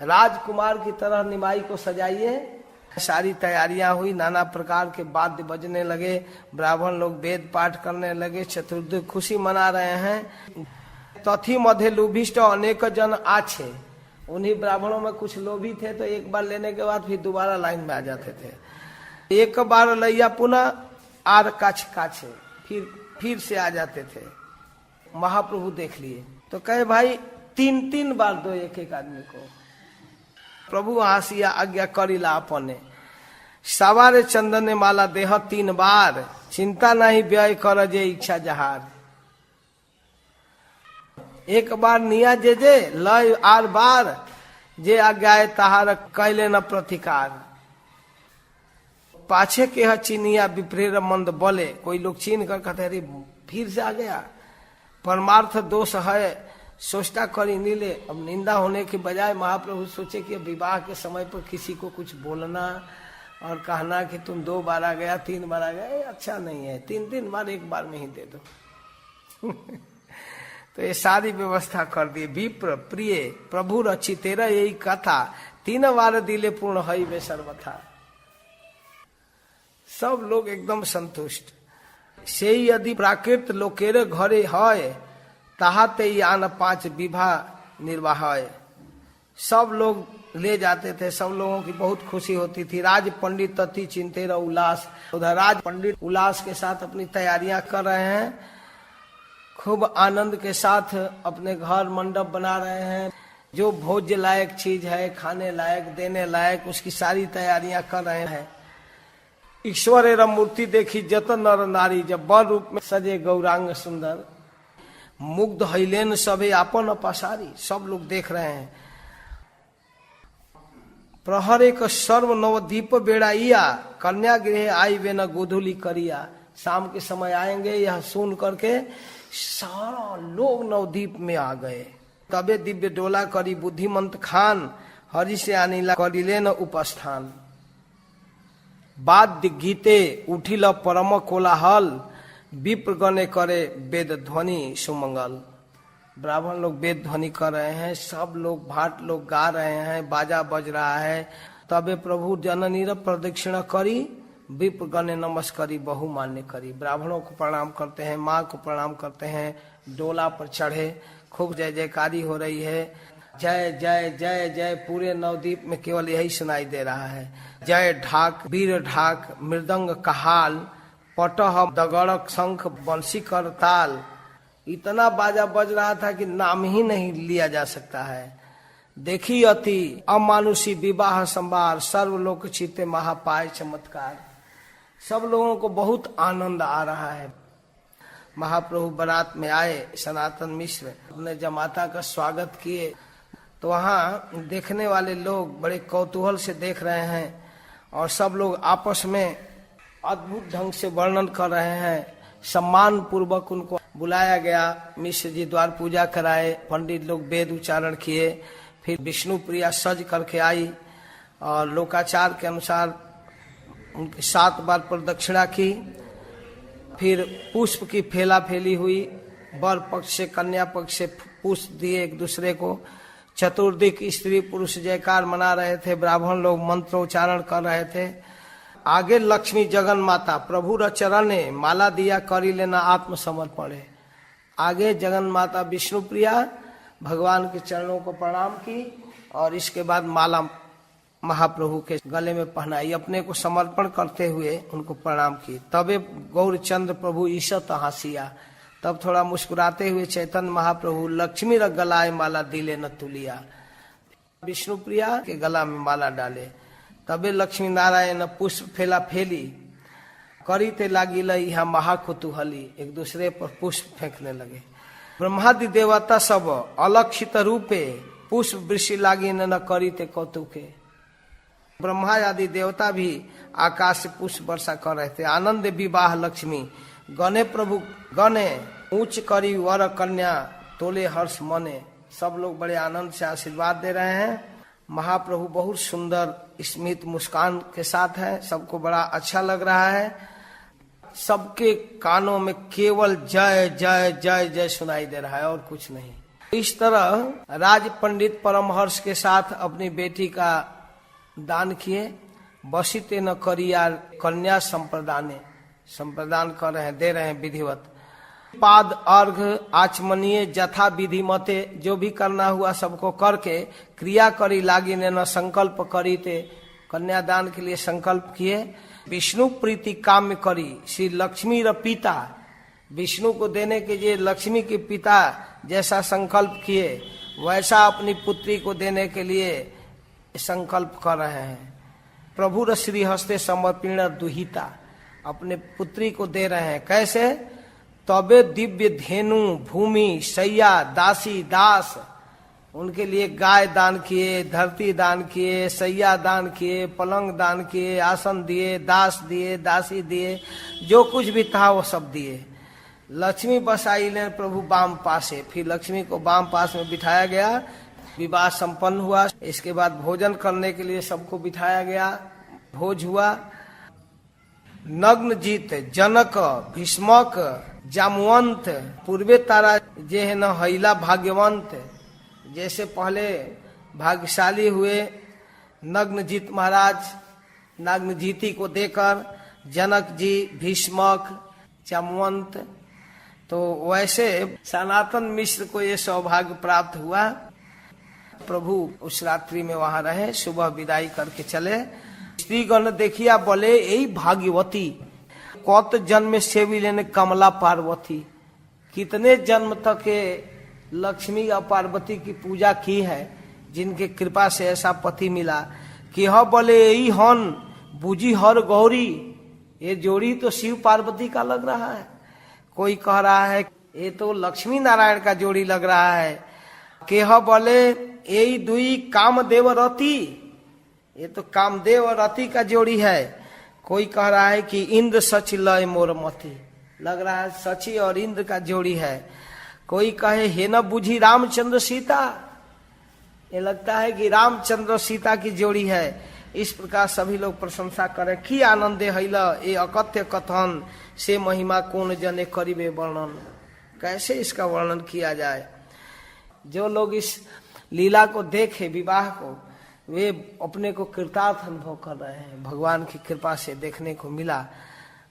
राजकुमार की तरह निमाई को सजाइए। सारी तैयारियां हुई, नाना प्रकार के वाद्य बजने लगे, ब्राह्मण लोग वेद पाठ करने लगे, चतुर्दशी खुशी मना रहे हैं। तथी मध्य लोभिष्ट अनेक जन आछे, उन्हीं ब्राह्मणों में कुछ लोभी थे तो एक बार लेने के बाद फिर दोबारा लाइन में आ जाते थे। एक बार लैया पुनः आर काछे, फिर से आ जाते थे। महाप्रभु देख लिए तो कहे भाई 3 बार दो एक आदमी को। प्रभु हासिया आज्ञा करिला अपने, सवारे चंदन माला देह 3 बार, चिंता नहीं व्यय कर जे इच्छा जहार। एक बार निया जे लय आर बार, जे आज्ञाए तहार कैले न प्रतिकार। पाछे के चिनिया विप्रेर मंद बोले, कोई लोग चीन कर कहते अरे फिर से आ गया, परमार्थ दोष है, सोचता करी नीले। अब निंदा होने के बजाय महाप्रभु सोचे कि विवाह के समय पर किसी को कुछ बोलना और कहना कि तुम 2 बार आ गया 3 बार आ गया, अच्छा नहीं है, 3 बार एक बार में ही दे दो। तो ये सारी व्यवस्था कर दी। विप्र प्रिय प्रभु रची तेरा यही कथा, 3 बार दिले पूर्ण हई वे सर्वथा। सब लोग एकदम संतुष्ट। से यदि प्राकृत लोकेर घरे है, ताहाते आन 5 विवाह निर्वाह। सब लोग ले जाते थे, सब लोगों की बहुत खुशी होती थी। राज पंडित तथी चिंतेर उल्लास, उधर राज पंडित उल्लास के साथ अपनी तैयारियां कर रहे हैं, खूब आनंद के साथ अपने घर मंडप बना रहे हैं। जो भोज्य लायक चीज है, खाने लायक, देने लायक, उसकी सारी तैयारियां कर रहे हैं। ईश्वर एवं मूर्ति देखी जत नर नारी, जब बर रूप में सजे गौरांग सुंदर, मुग्ध हईलेन सभे आपन पसारी। सब लोग देख रहे हैं। प्रहर एक सर्व नवदीप बेड़ाइया, कन्या गृह आई वे न गोधुली करिया। शाम के समय आएंगे, यह सुन करके सारा लोग नवदीप में आ गए। तबे दिव्य डोला करी बुद्धिमंत खान, हरि से अनिला करिले न उपस्थान। वाद्य गीते उठिल परम कोलाहल, विप्र गणे करे वेद ध्वनि सुमंगल। ब्राह्मण लोग वेद ध्वनि कर रहे हैं, सब लोग भाट लोग गा रहे हैं, बाजा बज रहा है। तबे प्रभु जननीर प्रदक्षिणा करी, विप्र गणे नमस्करी बहु मान्य करी। ब्राह्मणों को प्रणाम करते हैं, माँ को प्रणाम करते हैं, डोला पर चढ़े, खूब जय जयकारी हो रही है। जय जय जय जय, पूरे नवदीप में केवल यही सुनाई दे रहा है। जय ढाक, वीर ढाक, मृदंग कहाल, पटह दगड़क शंख बंसी कर ताल। इतना बाजा बज रहा था कि नाम ही नहीं लिया जा सकता है। देखी अति अमानुषी विवाह संभार, सर्वलोक चित्ते महापाय चमत्कार। सब लोगों को बहुत आनंद आ रहा है। महाप्रभु बारात में आए, सनातन मिश्र अपने जमाता का स्वागत किए, तो वहाँ देखने वाले लोग बड़े कौतूहल से देख रहे हैं और सब लोग आपस में अद्भुत ढंग से वर्णन कर रहे हैं। सम्मान पूर्वक उनको बुलाया गया। मिश्र जी द्वार पूजा कराए, पंडित लोग वेद उच्चारण किए, फिर विष्णु प्रिया सज करके आई और लोकाचार के अनुसार उनकी 7 बार प्रदक्षिणा की। फिर पुष्प की फेला फेली हुई, वर पक्ष से कन्या पक्ष से पुष्प दिए एक दूसरे को। चतुर्दिक स्त्री पुरुष जयकार मना रहे थे, ब्राह्मण लोग मंत्रोच्चारण कर रहे थे। आगे लक्ष्मी जगन माता प्रभु चरणे माला दिया करी लेना आत्मसमर्पण। आगे जगन माता विष्णु प्रिया भगवान के चरणों को प्रणाम की और इसके बाद माला महाप्रभु के गले में पहनाई, अपने को समर्पण करते हुए उनको प्रणाम की। तबे गौरचंद्र प्रभु ईशत हासिया, तब थोड़ा मुस्कुराते हुए चैतन्य महाप्रभु लक्ष्मी र गलाए माला दिले न तुलिया, विष्णु प्रिया के गला में माला डाले। तबे लक्ष्मी नारायण पुष्प फेला फेली करी ते लागी यहाँ महाकुतूहली, एक दूसरे पर पुष्प फेंकने लगे। ब्रह्मादि देवता सब अलक्षित रूपे पुष्प वृष्टि लागी न करी ते कौतुके। ब्रह्मा आदि देवता भी आकाश से पुष्प वर्षा कर रहे थे। आनंद विवाह लक्ष्मी गणे प्रभु गणे ऊंच करी वर कन्या तोले हर्ष मने। सब लोग बड़े आनंद से आशीर्वाद दे रहे हैं। महाप्रभु बहुत सुंदर स्मित मुस्कान के साथ है, सबको बड़ा अच्छा लग रहा है। सबके कानों में केवल जय जय जय जय सुनाई दे रहा है और कुछ नहीं। इस तरह राज पंडित परमहर्ष के साथ अपनी बेटी का दान किए। बसिते न करिया कन्या संप्रदान कर रहे हैं, दे रहे हैं विधिवत। पाद अर्घ आचमनीय जथा विधि मते, जो भी करना हुआ सबको करके क्रिया करी लागी ने न संकल्प करी ते, कन्यादान के लिए संकल्प किए। विष्णु प्रीति काम्य करी श्री लक्ष्मी र पिता, विष्णु को देने के लिए लक्ष्मी के पिता जैसा संकल्प किए वैसा अपनी पुत्री को देने के लिए संकल्प कर रहे हैं। प्रभु र श्री हस्ते समर्पिण दुहिता, अपने पुत्री को दे रहे हैं। कैसे? तबे दिव्य धेनु भूमि शैया दासी दास, उनके लिए गाय दान किए, धरती दान किए, शैया दान किए, पलंग दान किए, आसन दिए, दास दिए, दासी दिए, जो कुछ भी था वो सब दिए। लक्ष्मी बसाई ने प्रभु बाम पासे, फिर लक्ष्मी को बाम पास में बिठाया गया। विवाह संपन्न हुआ। इसके बाद भोजन करने के लिए सबको बिठाया गया, भोज हुआ। नग्न जीत जनक भीष्मक जामवंत पूर्वे तारा जे है न हैला भाग्यवंत, जैसे पहले भाग्यशाली हुए नग्नजीत महाराज, नग्नजीती को देकर जनक जी भीष्मक जामवंत, तो वैसे सनातन मिश्र को ये सौभाग्य प्राप्त हुआ। प्रभु उस रात्रि में वहां रहे, सुबह विदाई करके चले। स्त्रीगण देखिया बोले यही भाग्यवती, कौत जन्म सेवी लेने कमला पार्वती, कितने जन्म तक के लक्ष्मी और पार्वती की पूजा की है, जिनके कृपा से ऐसा पति मिला। कि ह बोले यही हन बुझी हर गौरी, ये जोड़ी तो शिव पार्वती का लग रहा है। कोई कह रहा है ये तो लक्ष्मी नारायण का जोड़ी लग रहा है। केह बोले यही दुई कामदेव रति, ये तो कामदेव और रति का जोड़ी है। कोई कह रहा है कि इंद्र सची लय मोरमती, लग रहा है सची और इंद्र का जोड़ी है। कोई कहे हे न बुझी रामचंद्र सीता, ये लगता है कि रामचंद्र सीता की जोड़ी है। इस प्रकार सभी लोग प्रशंसा करें कि आनंदे हैला ये अकथ्य कथन से महिमा कौन जने करीबे वर्णन, कैसे इसका वर्णन किया जाए। जो लोग इस लीला को देखे विवाह को, वे अपने को कृतार्थ अनुभव कर रहे हैं। भगवान की कृपा से देखने को मिला।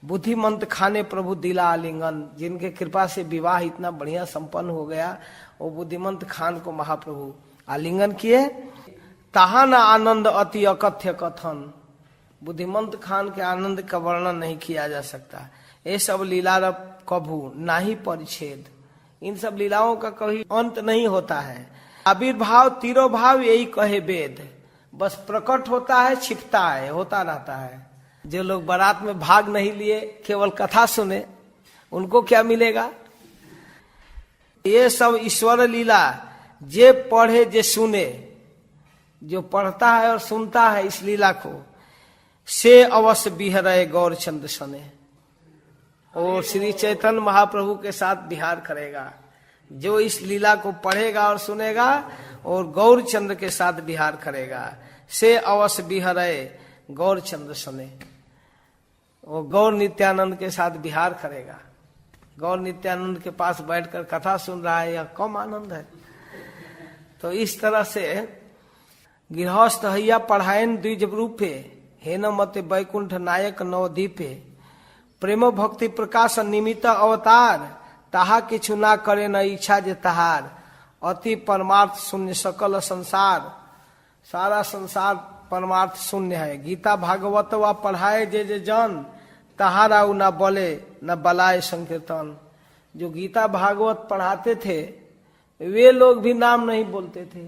बुद्धिमंत खाने प्रभु दिला आलिंगन, जिनके कृपा से विवाह इतना बढ़िया संपन्न हो गया, वो बुद्धिमंत खान को महाप्रभु आलिंगन किए। ताहा न आनंद अति अकथ्य कथन, बुद्धिमंत खान के आनंद का वर्णन नहीं किया जा सकता। ये सब लीला कभू नाही परिच्छेद, इन सब लीलाओं का कभी अंत नहीं होता है। आविर्भाव तिरोभाव यही कहे वेद, बस प्रकट होता है छिपता है, होता रहता है। जो लोग बारात में भाग नहीं लिए, केवल कथा सुने, उनको क्या मिलेगा? ये सब ईश्वर लीला जे पढ़े जे सुने, जो पढ़ता है और सुनता है इस लीला को, से अवश्य बिहरे गौर चंद्र सने, और श्री चैतन्य महाप्रभु के साथ विहार करेगा। जो इस लीला को पढ़ेगा और सुनेगा और गौर चंद्र के साथ विहार करेगा, से अवश्य बिहरे गौर चंद्र सने, वो गौर नित्यानंद के साथ विहार करेगा। गौर नित्यानंद के पास बैठकर कथा सुन रहा है, यह कम आनंद है। तो इस तरह से गृहस्थ हैया पढ़ायन द्विज रूपे, हे न मते वैकुंठ नायक नवदीपे, प्रेम भक्ति प्रकाश निमित्त अवतार, ताहा किछु ना करे न इच्छा जे तहार, अति परमार्थ शून्य सकल संसार, सारा संसार परमार्थ शून्य है। गीता भागवत व पढ़ाए जे जे जन, तहारा न बोले न बलाए संकीर्तन। जो गीता भागवत पढ़ाते थे वे लोग भी नाम नहीं बोलते थे।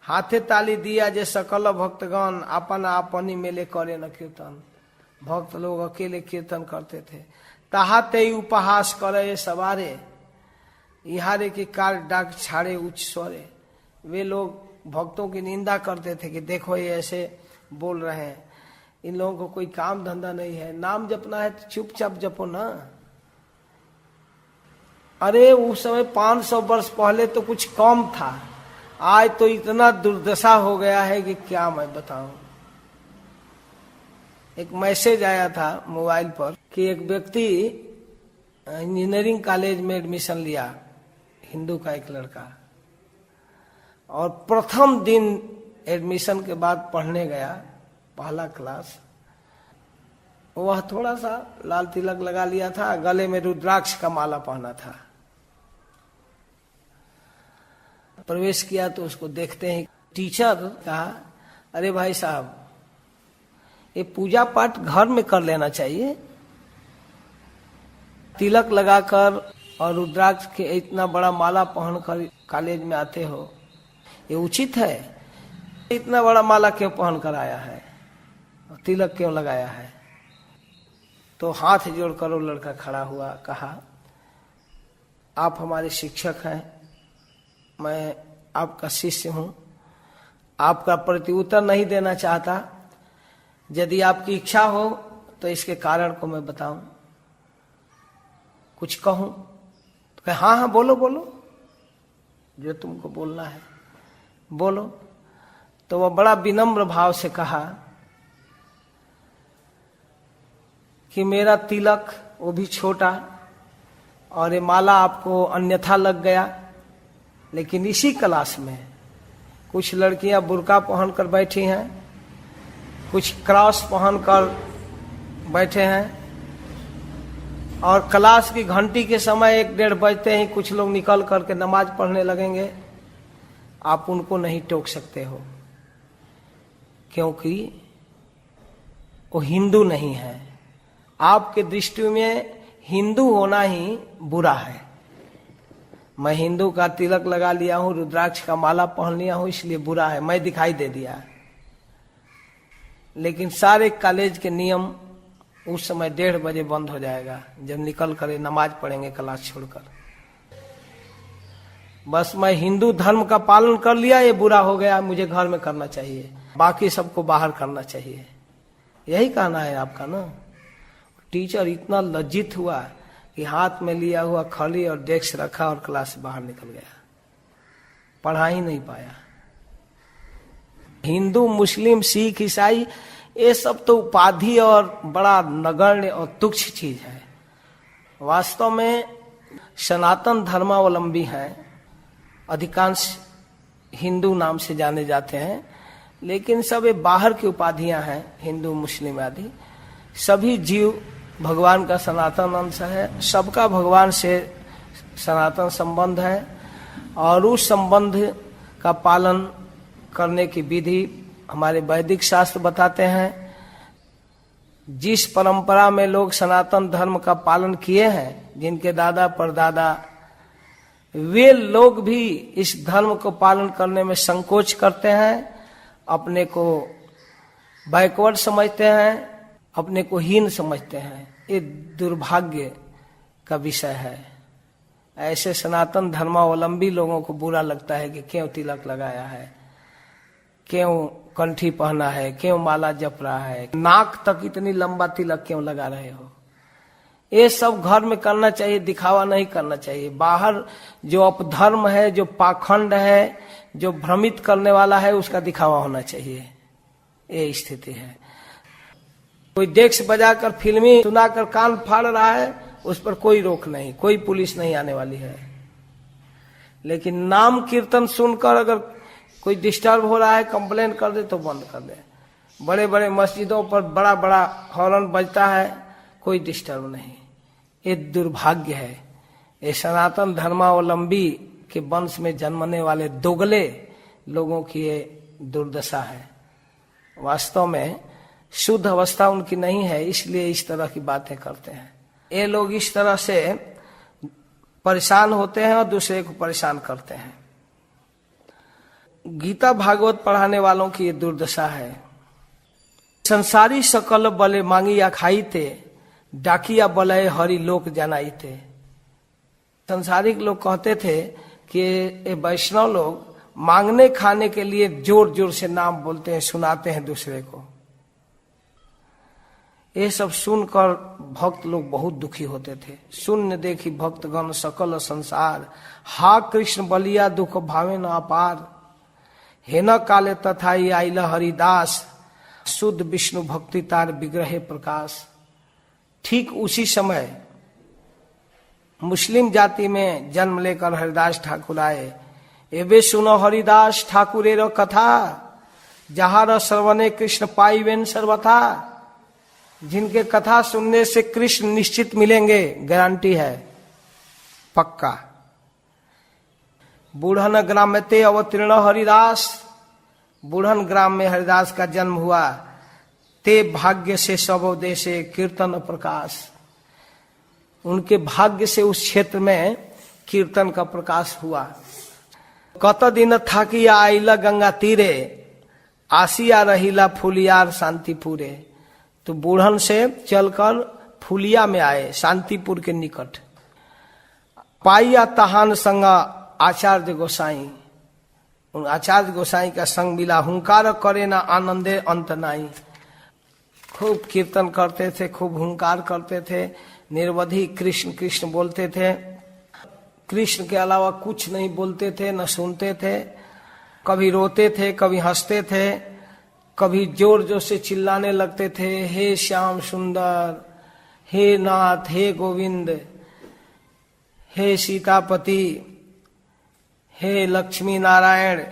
हाथे ताली दिया जे सकल भक्तगण, अपन आपनी मेले करे न कीर्तन। भक्त लोग अकेले कीर्तन करते थे। ताहाते उपहास करे सवारे, इहारे के कार डाक छाड़े उच्च स्वरे। वे लोग भक्तों की निंदा करते थे कि देखो ये ऐसे बोल रहे हैं, इन लोगों को कोई काम धंधा नहीं है, नाम जपना है तो चुपचाप जपो ना। अरे उस समय 500 वर्ष पहले तो कुछ कम था, आज तो इतना दुर्दशा हो गया है कि क्या मैं बताऊं। एक मैसेज आया था मोबाइल पर कि एक व्यक्ति इंजीनियरिंग कॉलेज में एडमिशन लिया, हिंदू का एक लड़का, और प्रथम दिन एडमिशन के बाद पढ़ने गया, पहला क्लास, वह थोड़ा सा लाल तिलक लगा लिया था, गले में रुद्राक्ष का माला पहना था। प्रवेश किया तो उसको देखते ही टीचर कहा, अरे भाई साहब, ये पूजा पाठ घर में कर लेना चाहिए, तिलक लगाकर और रुद्राक्ष के इतना बड़ा माला पहनकर कॉलेज में आते हो, ये उचित है? इतना बड़ा माला क्यों पहनकर आया है और तिलक क्यों लगाया है? तो हाथ जोड़कर वो लड़का खड़ा हुआ, कहा, आप हमारे शिक्षक हैं, मैं आपका शिष्य हूं, आपका प्रत्युत्तर नहीं देना चाहता, यदि आपकी इच्छा हो तो इसके कारण को मैं बताऊं, कुछ कहूं? तो कहे, हाँ हाँ बोलो बोलो, जो तुमको बोलना है बोलो। तो वह बड़ा विनम्र भाव से कहा कि मेरा तिलक वो भी छोटा और ये माला आपको अन्यथा लग गया, लेकिन इसी क्लास में कुछ लड़कियां बुर्का पहनकर बैठी हैं, कुछ क्रॉस पहनकर बैठे हैं, और क्लास की घंटी के समय 1-1:30 बजते ही कुछ लोग निकल करके नमाज पढ़ने लगेंगे। आप उनको नहीं टोक सकते हो, क्योंकि वो हिंदू नहीं है। आपके दृष्टि में हिंदू होना ही बुरा है। मैं हिंदू का तिलक लगा लिया हूं, रुद्राक्ष का माला पहन लिया हूं, इसलिए बुरा है, मैं दिखाई दे दिया। लेकिन सारे कॉलेज के नियम उस समय 1:30 बजे बंद हो जाएगा, जब निकल कर नमाज पढ़ेंगे क्लास छोड़कर। बस मैं हिंदू धर्म का पालन कर लिया, ये बुरा हो गया, मुझे घर में करना चाहिए, बाकी सबको बाहर करना चाहिए, यही कहना है आपका ना? टीचर इतना लज्जित हुआ कि हाथ में लिया हुआ खली और डेस्क रखा और क्लास से बाहर निकल गया, पढ़ा ही नहीं पाया। हिंदू, मुस्लिम, सिख, ईसाई, ये सब तो उपाधि और बड़ा नगण्य और तुच्छ चीज है। वास्तव में सनातन धर्मावलंबी हैं, अधिकांश हिंदू नाम से जाने जाते हैं, लेकिन सब ये बाहर की उपाधियां हैं, हिंदू, मुस्लिम आदि। सभी जीव भगवान का सनातन अंश है, सबका भगवान से सनातन संबंध है, और उस संबंध का पालन करने की विधि हमारे वैदिक शास्त्र बताते हैं। जिस परंपरा में लोग सनातन धर्म का पालन किए हैं, जिनके दादा परदादा, वे लोग भी इस धर्म को पालन करने में संकोच करते हैं, अपने को बैकवर्ड समझते हैं, अपने को हीन समझते हैं। ये दुर्भाग्य का विषय है। ऐसे सनातन धर्मावलंबी लोगों को बुरा लगता है कि क्यों तिलक लगाया है, क्यों कंठी पहना है, क्यों माला जप रहा है, नाक तक इतनी लंबा तिलक क्यों लगा रहे हो। ये सब घर में करना चाहिए, दिखावा नहीं करना चाहिए। बाहर जो अपधर्म है, जो पाखंड है, जो भ्रमित करने वाला है, उसका दिखावा होना चाहिए। ये स्थिति है। कोई डेस्क बजाकर फिल्मी सुनाकर कान फाड़ रहा है, उस पर कोई रोक नहीं, कोई पुलिस नहीं आने वाली है। लेकिन नाम कीर्तन सुनकर अगर कोई डिस्टर्ब हो रहा है, कंप्लेन कर दे तो बंद कर दे। बड़े बड़े मस्जिदों पर बड़ा बड़ा हॉर्न बजता है, कोई डिस्टर्ब नहीं। ये दुर्भाग्य है। ये सनातन धर्मावलंबी के वंश में जन्मने वाले दोगले लोगों की ये दुर्दशा है। वास्तव में शुद्ध अवस्था उनकी नहीं है, इसलिए इस तरह की बातें करते हैं। ये लोग इस तरह से परेशान होते हैं और दूसरे को परेशान करते हैं। गीता भागवत पढ़ाने वालों की ये दुर्दशा है। संसारी सकल बले मांगी या खाई थे, डाकिया बलय हरि लोक जनाई थे। संसारिक लोग कहते थे कि ये वैष्णव लोग मांगने खाने के लिए जोर जोर से नाम बोलते हैं, सुनाते हैं दूसरे को। ये सब सुनकर भक्त लोग बहुत दुखी होते थे। शून्य देखी भक्तगण सकल संसार, हा कृष्ण बलिया दुख भावे न अपार। हे न काले तथाई आइल हरिदास, शुद्ध विष्णु भक्ति तार विग्रहे प्रकाश। ठीक उसी समय मुस्लिम जाति में जन्म लेकर हरिदास ठाकुर आए। एबे सुनो हरिदास ठाकुरेर कथा, जहार श्रवणे कृष्ण पाइवेन सर्वथा। जिनके कथा सुनने से कृष्ण निश्चित मिलेंगे, गारंटी है, पक्का। बूढ़न ग्राम में ते अवतीर्ण हरिदास, बूढ़न ग्राम में हरिदास का जन्म हुआ। ते भाग्य से सब देशे कीर्तन प्रकाश, उनके भाग्य से उस क्षेत्र में कीर्तन का प्रकाश हुआ। कत दिन थाकिया आइला गंगा तीरे, आसिया रहीला फुलियार शांतिपुरे। तो बूढ़न से चलकर फुलिया में आए, शांतिपुर के निकट। पाइया तहान संग आचार्य गोसाई, उन आचार्य गोसाई का संग मिला। हुंकार करे ना आनंदे अंत नाई, खूब कीर्तन करते थे, खूब हुंकार करते थे, निर्वधि कृष्ण कृष्ण बोलते थे। कृष्ण के अलावा कुछ नहीं बोलते थे, न सुनते थे। कभी रोते थे, कभी हंसते थे, कभी जोर जोर से चिल्लाने लगते थे, हे श्याम सुंदर, हे नाथ, हे गोविंद, हे सीतापति, हे लक्ष्मी नारायण।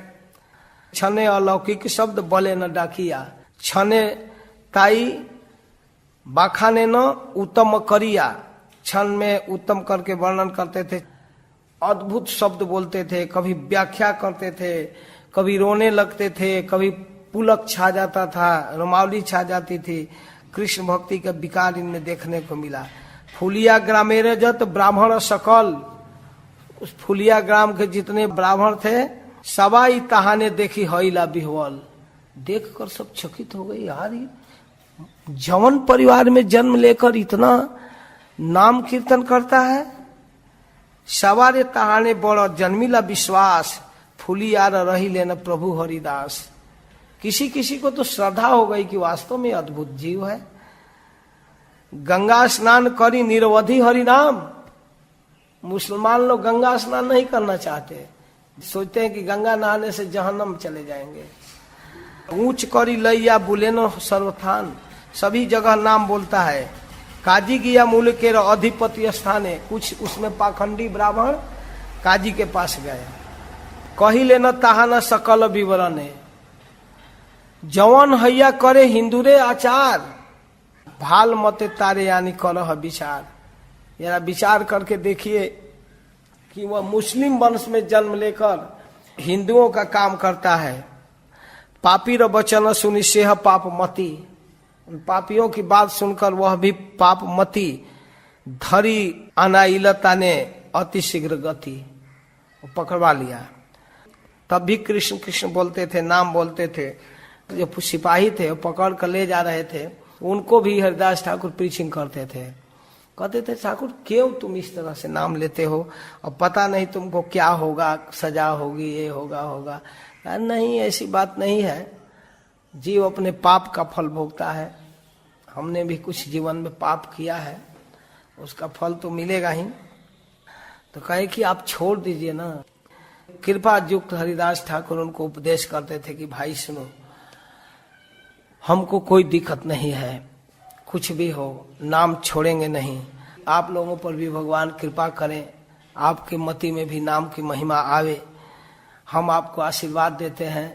छने अलौकिक शब्द बोले न डाकिया, छने ताई बाखाने न उत्तम करिया। क्षण में उत्तम करके वर्णन करते थे, अद्भुत शब्द बोलते थे, कभी व्याख्या करते थे, कभी रोने लगते थे, कभी पुलक छा जाता था, रुमावली छा जाती थी। कृष्ण भक्ति का विकार इनमें देखने को मिला। फुलिया ग्रामेर जत ब्राह्मण सकल, उस फुलिया ग्राम के जितने ब्राह्मण थे, सवाई तहाने देखी हईला बिहवल। देख कर सब चकित हो गई, यार जवन परिवार में जन्म लेकर इतना नाम कीर्तन करता है। सवारे तहाने बड़ जन्मिला विश्वास, फुलियार रही लेना प्रभु हरिदास। किसी किसी को तो श्रद्धा हो गई कि वास्तव में अद्भुत जीव है। गंगा स्नान करी निरवधि हरिनाम। मुसलमान लोग गंगा स्नान नहीं करना चाहते, सोचते हैं कि गंगा नहाने से जहन्नम चले जाएंगे। ऊंच करी लैया बुलेनो सर्वथान, सभी जगह नाम बोलता है। काजी गिया मूल के अधिपति स्थाने, कुछ उसमें पाखंडी ब्राह्मण काजी के पास गए। कही लेना ताहाना सकल विवरण है, जवन हैया करे हिंदूरे आचार, भाल मते तारे यानी करह विचार। यार विचार करके देखिए कि वह मुस्लिम वंश में जन्म लेकर हिंदुओं का काम करता है। पापी र वचन सुनि सेह पाप मती, पापियों की बात सुनकर वह भी पाप मती। धरी अनाइलता ने अति शीघ्र गति, पकड़वा लिया। तब भी कृष्ण कृष्ण बोलते थे, नाम बोलते थे। जो सिपाही थे वो पकड़ कर ले जा रहे थे, उनको भी हरिदास ठाकुर प्रीचिंग करते थे। कहते थे, ठाकुर क्यों तुम इस तरह से नाम लेते हो, और पता नहीं तुमको क्या होगा, सजा होगी, ये होगा। नहीं, ऐसी बात नहीं है। जीव अपने पाप का फल भोगता है। हमने भी कुछ जीवन में पाप किया है, उसका फल तो मिलेगा ही। तो कहे कि आप छोड़ दीजिए ना। कृपा युक्त हरिदास ठाकुर उनको उपदेश करते थे कि भाई सुनो, हमको कोई दिक्कत नहीं है, कुछ भी हो, नाम छोड़ेंगे नहीं। आप लोगों पर भी भगवान कृपा करें, आपके मति में भी नाम की महिमा आवे। हम आपको आशीर्वाद देते हैं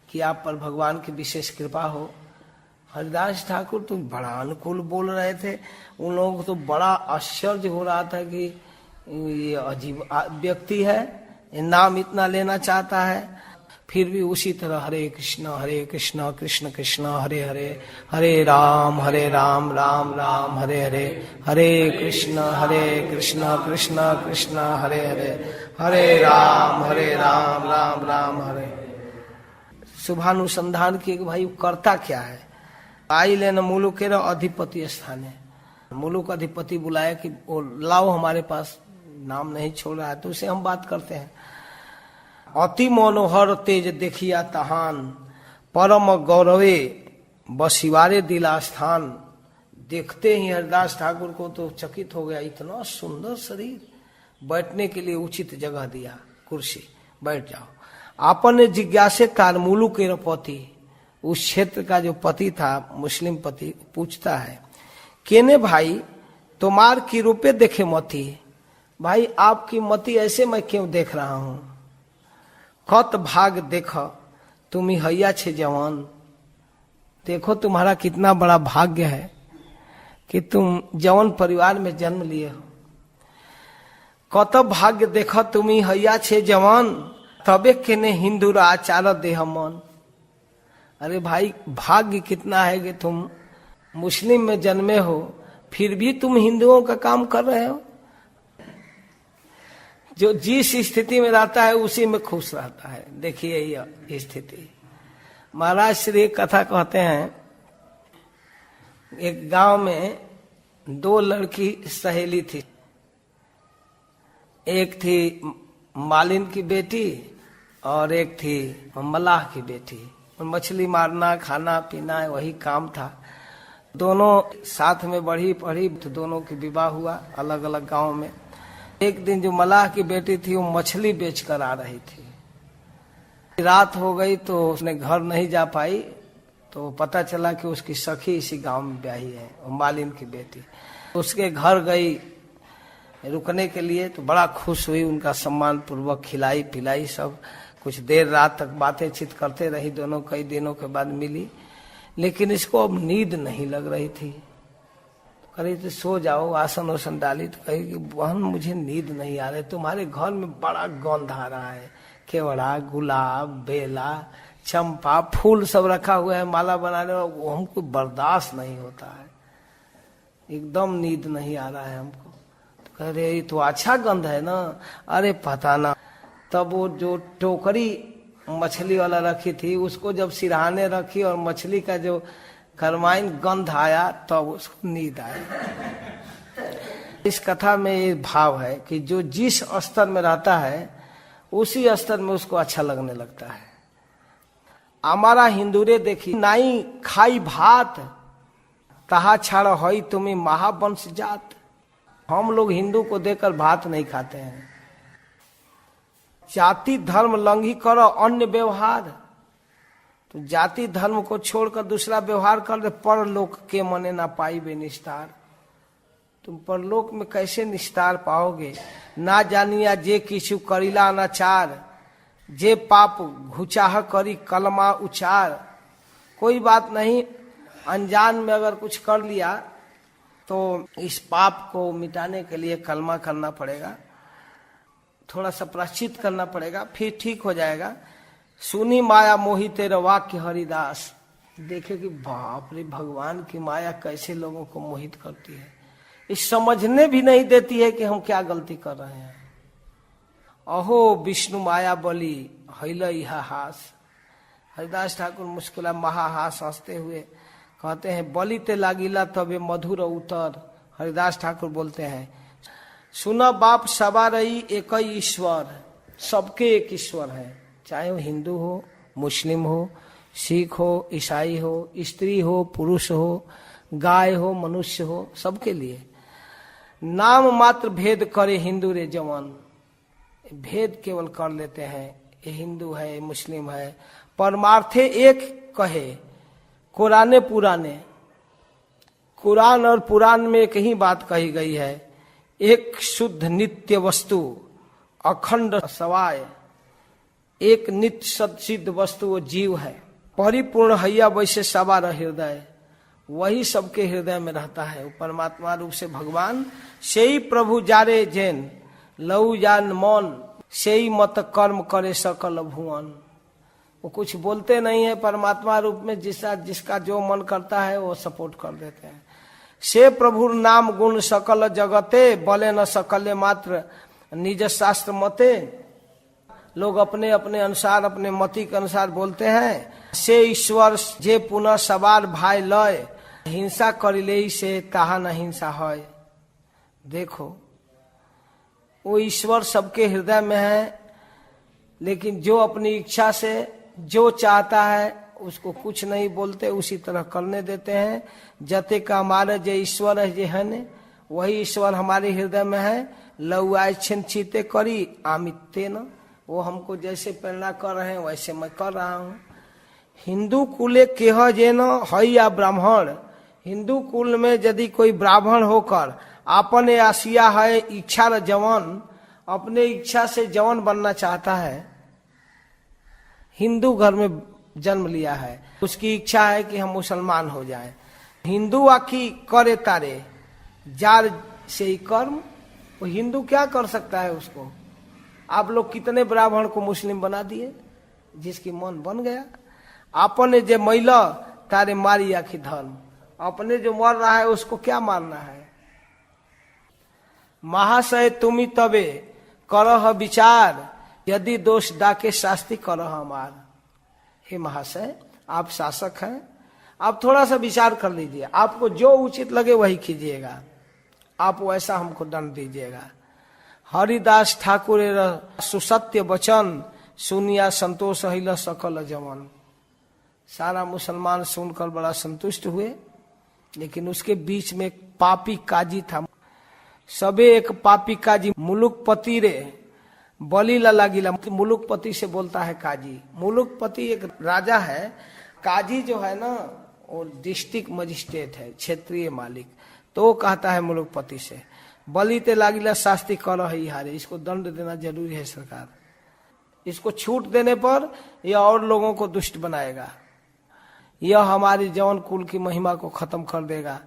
कि आप पर भगवान की विशेष कृपा हो। हरिदास ठाकुर तो बड़ा अनुकूल बोल रहे थे। उन लोगों को तो बड़ा आश्चर्य हो रहा था कि ये अजीब व्यक्ति है, ये नाम इतना लेना चाहता है। फिर भी उसी तरह हरे कृष्ण कृष्ण कृष्ण हरे हरे, हरे राम राम राम हरे हरे, हरे कृष्ण कृष्ण कृष्ण हरे हरे, हरे राम राम राम हरे। शुभानुसंधान किए कि भाई करता क्या है। आई लेना मुलुक के अधिपति स्थान है, मुलुक अधिपति बुलाया कि वो लाओ हमारे पास, नाम नहीं छोड़ रहा है, तो उसे हम बात करते हैं। अति मनोहर तेज देखिया तहान, परम गौरवे बसिवारे दिला स्थान। देखते ही हरिदास ठाकुर को तो चकित हो गया, इतना सुंदर शरीर, बैठने के लिए उचित जगह दिया, कुर्सी, बैठ जाओ। आपने जिज्ञासे कारमुलु के पति, उस क्षेत्र का जो पति था, मुस्लिम पति, पूछता है, केने भाई तुम्हार की रूपे देखे मती, भाई आपकी मति ऐसे मैं क्यों देख रहा हूं। कत भाग देख तुम्ही हैया छे जवान, देखो तुम्हारा कितना बड़ा भाग्य है कि तुम जवान परिवार में जन्म लिए हो। कत भाग्य देख तुम्ही हैया छे जवान, तबे केने हिंदू आचार देह मन। अरे भाई भाग्य कितना है कि तुम मुस्लिम में जन्मे हो, फिर भी तुम हिंदुओं का काम कर रहे हो। जो जिस स्थिति में रहता है उसी में खुश रहता है। देखिए यह स्थिति। महाराज श्री कथा कहते हैं, एक गांव में दो लड़की सहेली थी। एक थी मालिन की बेटी और एक थी मलाह की बेटी। मछली मारना, खाना पीना वही काम था। दोनों साथ में बढ़ी पढ़ी, तो दोनों की विवाह हुआ अलग अलग गांव में। एक दिन जो मलाह की बेटी थी वो मछली बेच कर आ रही थी। रात हो गई तो उसने घर नहीं जा पाई, तो पता चला कि उसकी सखी इसी गांव में ब्याही है, मालिन की बेटी। उसके घर गई रुकने के लिए, तो बड़ा खुश हुई, उनका सम्मान पूर्वक खिलाई पिलाई सब। कुछ देर रात तक बातें चित करते रही दोनों, कई दिनों के बाद मिली। लेकिन इसको अब नींद नहीं लग रही थी। कही तो सो जाओ, आसन वासन डाली, तो कही कि बहन मुझे नींद नहीं आ रही, तुम्हारे घर में बड़ा गंध आ रहा है, केवड़ा, गुलाब, बेला, चंपा, फूल सब रखा हुआ है माला बनाने वाला, वो हमको बर्दाश्त नहीं होता है, एकदम नींद नहीं आ रहा है हमको। तो कह रहे ये तो अच्छा गंध है ना। अरे पता ना। तब वो जो टोकरी मछली वाला रखी थी उसको जब सिरहाने रखी और मछली का जो करमाइन गंध आया, तब तो उसको नींद आया। इस कथा में ये भाव है कि जो जिस स्तर में रहता है उसी स्तर में उसको अच्छा लगने लगता है। हमारा हिंदूरे देखी, नाई खाई भात तहा छाड़ हई तुम्हें महावंश जात। हम लोग हिंदू को देखकर भात नहीं खाते हैं। जाति धर्म लंघी करो अन्य व्यवहार, तो जाति धर्म को छोड़कर दूसरा व्यवहार कर दे। परलोक के मने ना पाई बे निस्तार, तुम परलोक में कैसे निस्तार पाओगे। ना जानिया जे किछु करिला अनाचार, जे पाप घुचाह करी कलमा उचार। कोई बात नहीं, अनजान में अगर कुछ कर लिया तो इस पाप को मिटाने के लिए कलमा करना पड़ेगा, थोड़ा सा प्रायश्चित करना पड़ेगा, फिर ठीक हो जाएगा। सुनी माया मोही तेरा वाक्य हरिदास। देखे कि बाप रे, भगवान की माया कैसे लोगों को मोहित करती है। इस समझने भी नहीं देती है कि हम क्या गलती कर रहे हैं। अहो विष्णु माया बलि हैल इहा हास। हरिदास ठाकुर मुस्कुला महाहास हंसते हुए कहते हैं, बलि ते लागिला तबे मधुर उतर। हरिदास ठाकुर बोलते हैं, सुना बाप सबा रही एक ही ईश्वर, सबके एक ईश्वर है, चाहे वो हिंदू हो, मुस्लिम हो, सिख हो, ईसाई हो, स्त्री हो, पुरुष हो, गाय हो, मनुष्य हो, सबके लिए। नाम मात्र भेद करे हिंदू रे जवान। भेद केवल कर लेते हैं, ये हिंदू है, मुस्लिम है, परमार्थे एक कहे कुराने पुराने। कुरान और पुराण में एक ही बात कही गई है, एक शुद्ध नित्य वस्तु अखंड सवाय, एक नित्य सदसिद्ध वस्तु वो जीव है। परिपूर्ण हैया वैसे सवार हृदय, वही सबके हृदय में रहता है। वो परमात्मा रूप से भगवान से ही प्रभु जारे जैन लऊ जान मौन, से ही मत कर्म करे सकल भुवन। वो कुछ बोलते नहीं है, परमात्मा रूप में जिसका जो मन करता है वो सपोर्ट कर देते हैं। से प्रभु नाम गुण सकल जगते, बले न सकले मात्र निज शास्त्र मते। लोग अपने अपने अनुसार, अपने मति के अनुसार बोलते हैं। से ईश्वर जे पुनः सवार भाई लय, हिंसा करिले से ताहा न हिंसा है। देखो वो ईश्वर सबके हृदय में है, लेकिन जो अपनी इच्छा से जो चाहता है उसको कुछ नहीं बोलते, उसी तरह करने देते हैं। जते का हमारे जो ईश्वर है जे है ने, वही ईश्वर हमारे हृदय में है। लौआय छिन चीते करी आमिते न, वो हमको जैसे प्रेरणा कर रहे हैं वैसे मैं कर रहा हूँ। हिंदू कुले केह जे न है या ब्राह्मण, हिंदू कुल में यदि कोई ब्राह्मण होकर अपने आसिया है इच्छा र जवान, अपने इच्छा से जवान बनना चाहता है, हिंदू घर में जन्म लिया है, उसकी इच्छा है कि हम मुसलमान हो जाएं, हिंदू आखी करे तारे जार से ही कर्म, वो हिंदू क्या कर सकता है उसको। आप लोग कितने ब्राह्मण को मुस्लिम बना दिए, जिसकी मन बन गया। अपने जो महिला तारे मारी आखी धर्म, अपने जो मर रहा है उसको क्या मारना है। महाशय तुम्ही तबे करह विचार, यदि दोष डाके शास्ति करह हमार। हे महाशय, आप शासक हैं, आप थोड़ा सा विचार कर लीजिए, आपको जो उचित लगे वही कीजिएगा, आप वैसा हमको दंड दीजिएगा। हरिदास ठाकुर सुसत्य वचन, सुनिया संतोष हिल सकल जमन। सारा मुसलमान सुनकर बड़ा संतुष्ट हुए, लेकिन उसके बीच में एक पापी काजी था। सबे एक पापी काजी मुलुकपति रे बलि लागिला। मुलुकपति से बोलता है काजी। मुलुकपति एक राजा है, काजी जो है ना वो डिस्ट्रिक्ट मजिस्ट्रेट है, क्षेत्रीय मालिक। तो वो कहता है मुलुकपति से, बलि ते लागिला शास्ति कर ही हारे, इसको दंड देना जरूरी है सरकार। इसको छूट देने पर यह और लोगों को दुष्ट बनाएगा, यह हमारी जौन कुल की महिमा को खत्म कर देगा।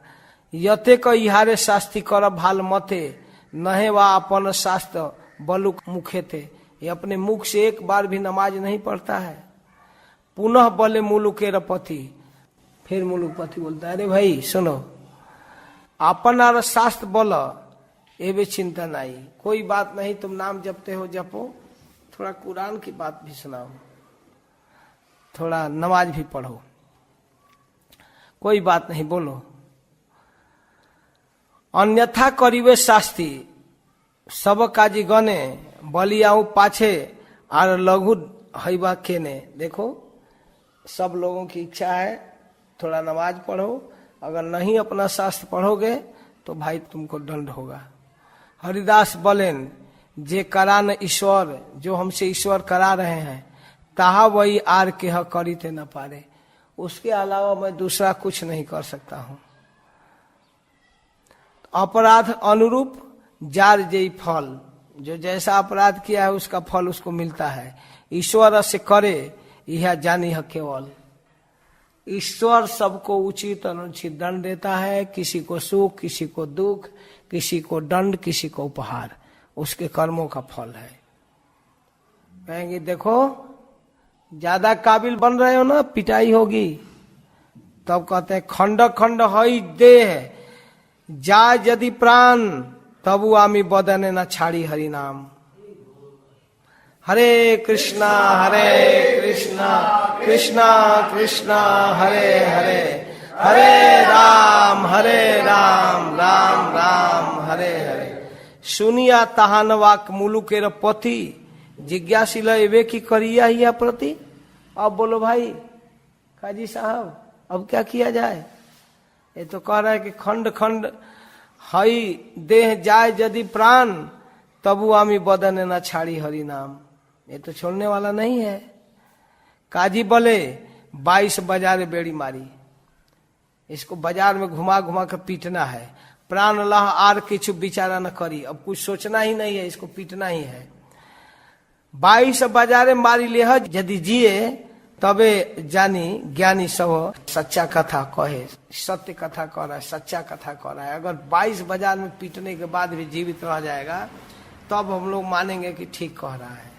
यते को इहारे शास्ति कर भाल मते, नहे वा अपन शास्त्र बलुक मुखे थे। ये अपने मुख से एक बार भी नमाज नहीं पढ़ता है। पुनः बले मुलुके रपति, फिर मुलुकपति बोलता है, अरे भाई सुनो, अपन आर शास्त्र बोल एवे चिंता नहीं, कोई बात नहीं, तुम नाम जपते हो जपो, थोड़ा कुरान की बात भी सुनाओ, थोड़ा नमाज भी पढ़ो, कोई बात नहीं, बोलो। अन्यथा करीबे शास्ति सब काजी गने, बलियाऊ पाछे और लघु हैबा केने। देखो सब लोगों की इच्छा है थोड़ा नमाज पढ़ो, अगर नहीं अपना शास्त्र पढ़ोगे तो भाई तुमको दंड होगा। हरिदास बोलेन, जे करा न ईश्वर, जो हमसे ईश्वर करा रहे हैं, ताहा वही आर के करी ते न पारे, उसके अलावा मैं दूसरा कुछ नहीं कर सकता हूं। अपराध अनुरूप जार जय फल, जो जैसा अपराध किया है उसका फल उसको मिलता है। ईश्वर से करे यह जानी है केवल, ईश्वर सबको उचित अनुचित दंड देता है, किसी को सुख, किसी को दुख, किसी को दंड, किसी को उपहार, उसके कर्मों का फल है। कहेंगे देखो ज्यादा काबिल बन रहे हो ना, पिटाई होगी। तब कहते हैं खंड खंड हई देह, जा यदि प्राण, तबु आमी बदने न छाड़ी हरि नाम। हरे कृष्णा कृष्णा कृष्णा हरे हरे, हरे राम राम राम हरे हरे। सुनिया तहान वाक मुलुकेर पति, जिज्ञासिल एवे की करिया ही प्रति। अब बोलो भाई काजी साहब, अब क्या किया जाए। ये तो कह रहा है कि खंड खंड हई देह जाए यदि प्राण, तबु आमी बदन न छाड़ी हरि नाम। ये तो छोड़ने वाला नहीं है। काजी बोले 22 बाजारे बेड़ी मारी, इसको बाजार में घुमा घुमा कर पीटना है। प्राण लह आर किछु विचारा न करी, अब कुछ सोचना ही नहीं है, इसको पीटना ही है। 22 बाजारे मारी ले, यदि जिए तबे जानी ज्ञानी सब सच्चा कथा कहे, सत्य कथा कह रहा है, सच्चा कथा कह रहा है। अगर 22 बाजार में पीटने के बाद भी जीवित रह जाएगा तब हम लोग मानेंगे कि ठीक कह रहा है।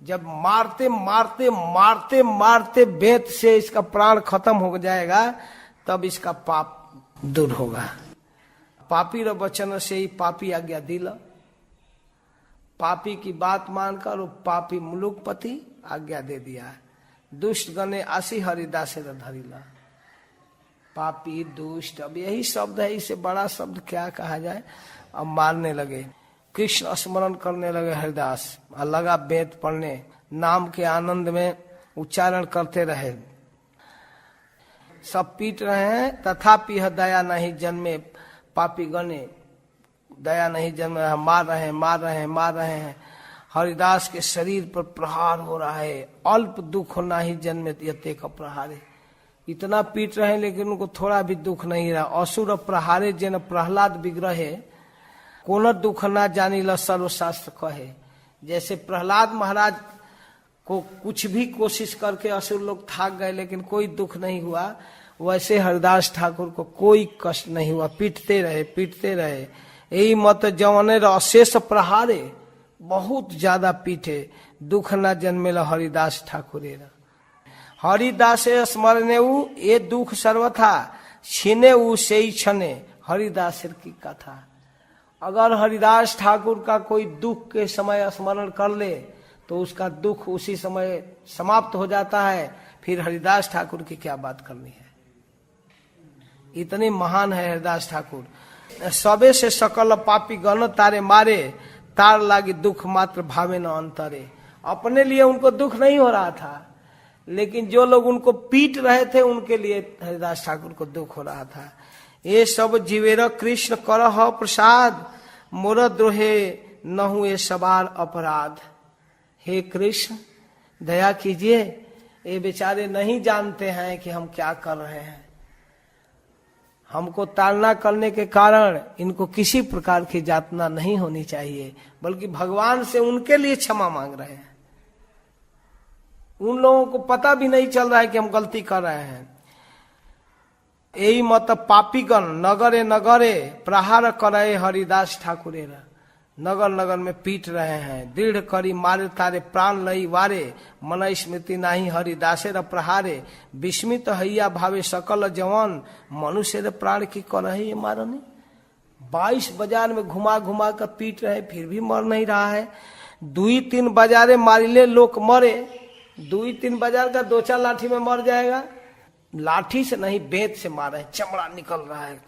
जब मारते मारते मारते मारते बेत से इसका प्राण खत्म हो जाएगा तब इसका पाप दूर होगा। पापी र वचन से ही पापी आज्ञा दिल, पापी की बात मानकर वो पापी मुलुकपति आज्ञा दे दिया। दुष्ट गने आशी हरिदास धरिला। पापी दुष्ट, अब यही शब्द है, इससे बड़ा शब्द क्या कहा जाए। अब मारने लगे, कृष्ण स्मरण करने लगे हरिदास, और लगा वेद पढ़ने, नाम के आनंद में उच्चारण करते रहे। सब पीट रहे हैं, तथापि यह दया नहीं जन्मे पापी गणे, दया नहीं जन्मे, मार रहे हैं, मार रहे हैं, मार रहे हैं। हरिदास के शरीर पर प्रहार हो रहा है। अल्प दुख नहीं जन्मे यते का प्रहारे, इतना पीट रहे हैं लेकिन उनको थोड़ा भी दुख नहीं रहा। असुर प्रहारे जन प्रहलाद विग्रहे, कोन दुख ना जानी ल सर्वशास्त्र कहे। जैसे प्रहलाद महाराज को कुछ भी कोशिश करके असुर लोग थाक गए लेकिन कोई दुख नहीं हुआ, वैसे हरिदास ठाकुर को कोई कष्ट नहीं हुआ, पीटते रहे, पीटते रहे। यही मत जवने अशेष प्रहारे, बहुत ज्यादा पीटे, दुख न जन्मेला हरिदास ठाकुरे। हरिदास स्मरणे ये दुख सर्वथा, छीने से ही छने हरिदास की कथा। अगर हरिदास ठाकुर का कोई दुख के समय स्मरण कर ले तो उसका दुख उसी समय समाप्त हो जाता है, फिर हरिदास ठाकुर की क्या बात करनी है। इतने महान है हरिदास ठाकुर। सबे से सकल पापी गण तारे मारे, तार लागी दुख मात्र भावे न अंतरे। अपने लिए उनको दुख नहीं हो रहा था, लेकिन जो लोग उनको पीट रहे थे उनके लिए हरिदास ठाकुर को दुख हो रहा था। ये सब जीवेर कृष्ण करह प्रसाद, मोर द्रोहे न हुए सवार अपराध। हे कृष्ण दया कीजिए, ये बेचारे नहीं जानते हैं कि हम क्या कर रहे हैं। हमको ताड़ना करने के कारण इनको किसी प्रकार की यातना नहीं होनी चाहिए, बल्कि भगवान से उनके लिए क्षमा मांग रहे हैं। उन लोगों को पता भी नहीं चल रहा है कि हम गलती कर रहे हैं। यही मत पापीगण नगरे नगरे प्रहार करे हरिदास ठाकुरे। नगर नगर में पीट रहे हैं, दृढ़ करी मारे तारे प्राण लई वारे, मन स्मृति नाही हरिदासे र प्रहारे। विस्मित हैया भावे सकल जवान, मनुष्य रे प्राण की करही मारनी। 22 बाजार में घुमा घुमा कर पीट रहे, फिर भी मर नहीं रहा है। 2-3 बाजारे मारिले लोग मरे, 2-3 बाजार का 2-4 लाठी में मर जाएगा। लाठी से नहीं, बेत से मारे, चमड़ा निकल रहा है।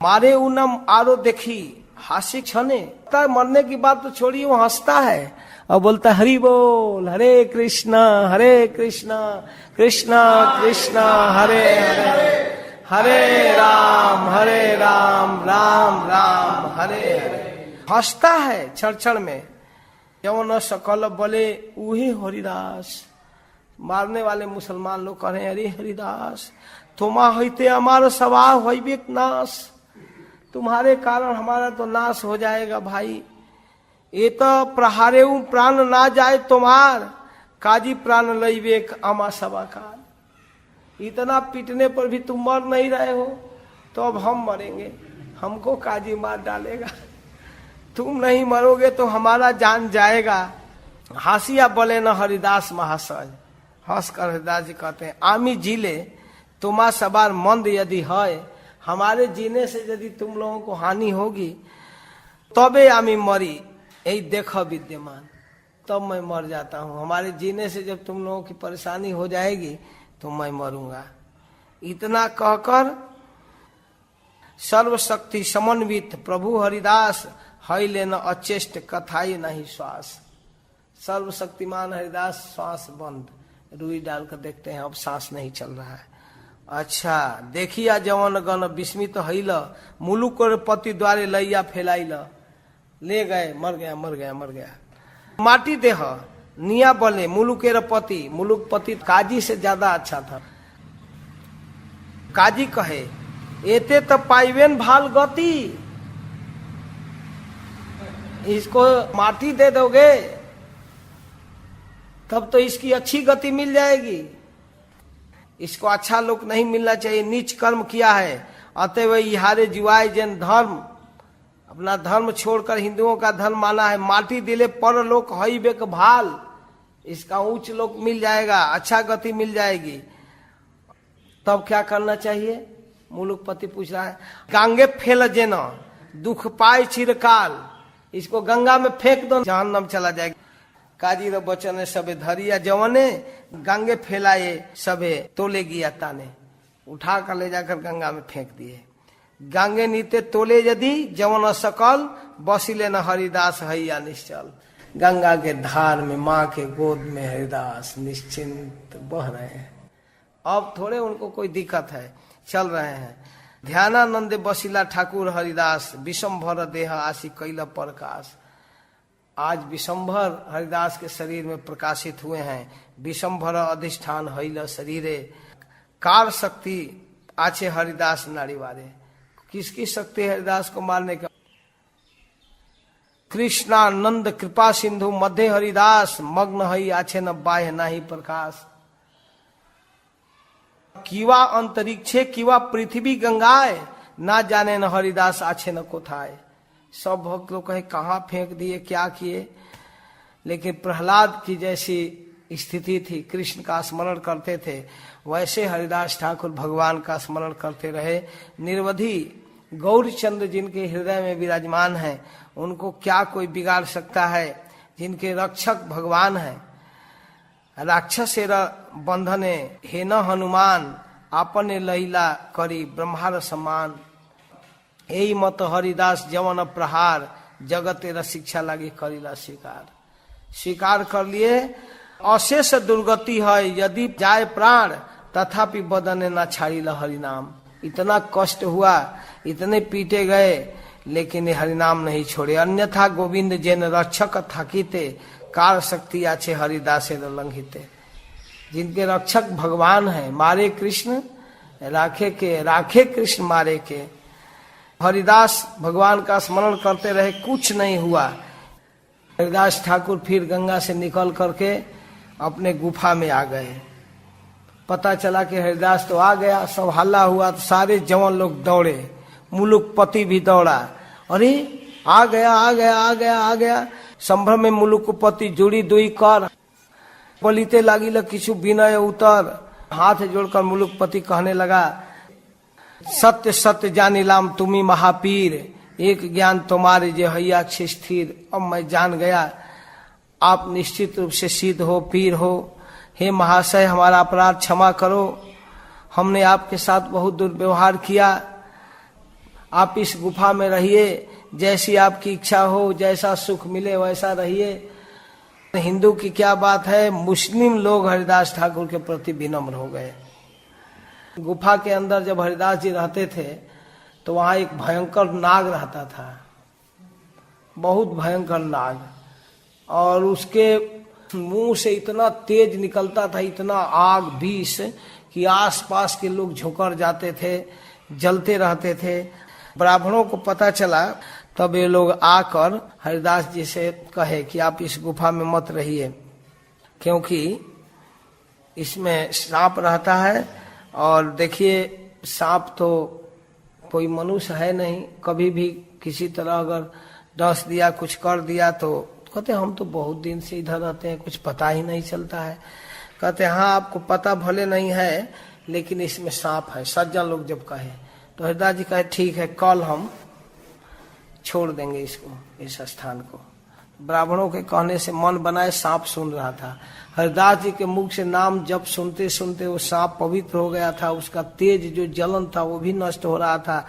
मारे उनम आरो देखी हास्य छने। मरने की बात तो छोड़िए, वो हंसता है और बोलता हरि बोल, हरे कृष्णा कृष्ण कृष्ण हरे हरे, हरे राम राम राम हरे हरे। हंसता है क्षण क्षण में। जवन सकल बोले उही हरिदास। मारने वाले मुसलमान लोग कह रहे हैं, अरे हरिदास तुमा होते हमारा सवाह होइबे नाश, तुम्हारे कारण हमारा तो नाश हो जाएगा भाई। ये तो प्रहारे प्राण ना जाए तुम्हार, काजी प्राण लईबे आमा सवा काल। इतना पीटने पर भी तुम मर नहीं रहे हो, तो अब हम मरेंगे, हमको काजी मार डालेगा। तुम नहीं मरोगे तो हमारा जान जाएगा। हासिया बोले न हरिदास महाशय। हंस कर हरिदास जी कहते हैं, आमी जीले तुमा सवार मंद यदि है, हमारे जीने से यदि तुम लोगों को हानि होगी तबे आमी मरी, यही देखो विद्यमान, तब मैं मर जाता हूँ। हमारे जीने से जब तुम लोगों की परेशानी हो जाएगी तो मैं मरूंगा। इतना कहकर सर्वशक्ति समन्वित प्रभु हरिदास है लेना अचेष्ट कथाई नहीं श्वास। सर्वशक्तिमान हरिदास श्वास बंद, रुई डालकर देखते हैं अब सांस नहीं चल रहा है। अच्छा देखिया जवन गण विस्मित हैल, मुलुक पति द्वारे लैया फैलाइल। ले गए, मर गया मर गया मर गया। माटी देह निया बोले मुलुकेर पति, मुलुक पति काजी से ज्यादा अच्छा था। काजी कहे एते तो पाइवेन भाल गति, इसको माटी दे दोगे तब तो इसकी अच्छी गति मिल जाएगी। इसको अच्छा लोग नहीं मिलना चाहिए, नीच कर्म किया है। अतएव इहारे जुआए जन धर्म, अपना धर्म छोड़कर हिंदुओं का धर्म माना है। माटी दिले पर लोक हई बेक भाल, इसका उच्च लोक मिल जाएगा, अच्छा गति मिल जाएगी। तब क्या करना चाहिए? मुलुकपति पूछ रहा है। गांगे फेल जेना दुख पाए चिरकाल, इसको गंगा में फेंक दो, जहन्नम चला जाएगा। काजी रो बचन सबे धरिया जवने, गंगे फैलाए सबे तोले गिया ताने। उठा कर ले जाकर गंगा में फेंक दिए। गंगे नीते तोले यदि जवन सकल, बसिले न हरिदास हैया निश्चल। गंगा के धार में माँ के गोद में हरिदास निश्चिंत बह रहे हैं। अब थोड़े उनको कोई दिक्कत है, चल रहे हैं। ध्यानानंद बसिला ठाकुर हरिदास विषमभर देह आशी कैला प्रकाश। आज विषमभर हरिदास के शरीर में प्रकाशित हुए हैं। विषमभर अधिष्ठान हईल शरीरे कार शक्ति आछे हरिदास नारीवारे। किसकी शक्ति है हरिदास को मारने का? कृष्णानंद कृपा सिंधु मध्य हरिदास मग्न हई आछे न बाह्य नाही प्रकाश। किवा अंतरिक्षे किवा पृथ्वी गंगाए ना जाने न हरिदास आछे न कोथाए। सब भक्त लोग कहे कहाँ फेंक दिए, क्या किए, लेकिन प्रहलाद की जैसी स्थिति थी, कृष्ण का स्मरण करते थे, वैसे हरिदास ठाकुर भगवान का स्मरण करते रहे। निर्वधि गौरचंद्र जिनके हृदय में विराजमान है, उनको क्या कोई बिगाड़ सकता है? जिनके रक्षक भगवान है। राक्षसेर बंधने हे न हनुमान आपने लैला करी ब्रह्मार समान। यही मत हरिदास जवन प्रहार जगतेरा शिक्षा लगी करीला स्वीकार। स्वीकार कर लिए। अशेष दुर्गति है यदि जाए प्राण तथापि बदने न छाड़ीला हरिनाम। इतना कष्ट हुआ, इतने पीटे गए, लेकिन हरिनाम नहीं छोड़े। अन्यथा गोविंद जैन रक्षक थाकीते कार शक्ति आछे हरिदासे लंघिते। जिनके रक्षक भगवान है, मारे कृष्ण राखे कृष्ण मारे के। हरिदास भगवान का स्मरण करते रहे, कुछ नहीं हुआ। हरिदास ठाकुर फिर गंगा से निकल करके अपने गुफा में आ गए। पता चला कि हरिदास तो आ गया, सब हल्ला हुआ तो सारे जवान लोग दौड़े, मुलुकपति भी दौड़ा। अरे आ गया आ गया आ गया आ गया। संभ्रम में मुलुकपति जुड़ी दुई कर बोलीते लागिल किछु विनय उतर। हाथ जोड़कर मुलुकपति कहने लगा, सत्य सत्य जानिलाम तुम्ही महापीर, एक ज्ञान तुम्हारे जे हैया स्थिर। अब मैं जान गया आप निश्चित रूप से सिद्ध हो, पीर हो। हे महाशय, हमारा अपराध क्षमा करो, हमने आपके साथ बहुत दुर्व्यवहार किया। आप इस गुफा में रहिए, जैसी आपकी इच्छा हो, जैसा सुख मिले वैसा रहिए। हिंदू की क्या बात है, मुस्लिम लोग हरिदास ठाकुर के प्रति विनम्र हो गए। गुफा के अंदर जब हरिदास जी रहते थे तो वहां एक भयंकर नाग रहता था, बहुत भयंकर नाग, और उसके मुंह से इतना तेज निकलता था, इतना आग विष, कि आसपास के लोग झुकर जाते थे, जलते रहते थे। ब्राह्मणों को पता चला, तब ये लोग आकर हरिदास जी से कहे कि आप इस गुफा में मत रहिए, क्योंकि इसमें सांप रहता है। और देखिए, सांप तो कोई मनुष्य है नहीं, कभी भी किसी तरह अगर डस दिया, कुछ कर दिया तो कहते हम तो बहुत दिन से इधर रहते हैं, कुछ पता ही नहीं चलता है। कहते हाँ, आपको पता भले नहीं है, लेकिन इसमें सांप है। सज्जन लोग जब कहे तो हरिदास जी कहे ठीक है, कल हम छोड़ देंगे इसको, इस स्थान को। ब्राह्मणों के कहने से मन बनाए, सांप सुन रहा था। हरिदास जी के मुख से नाम जब सुनते सुनते वो सांप पवित्र हो गया था, उसका तेज जो जलन था वो भी नष्ट हो रहा था।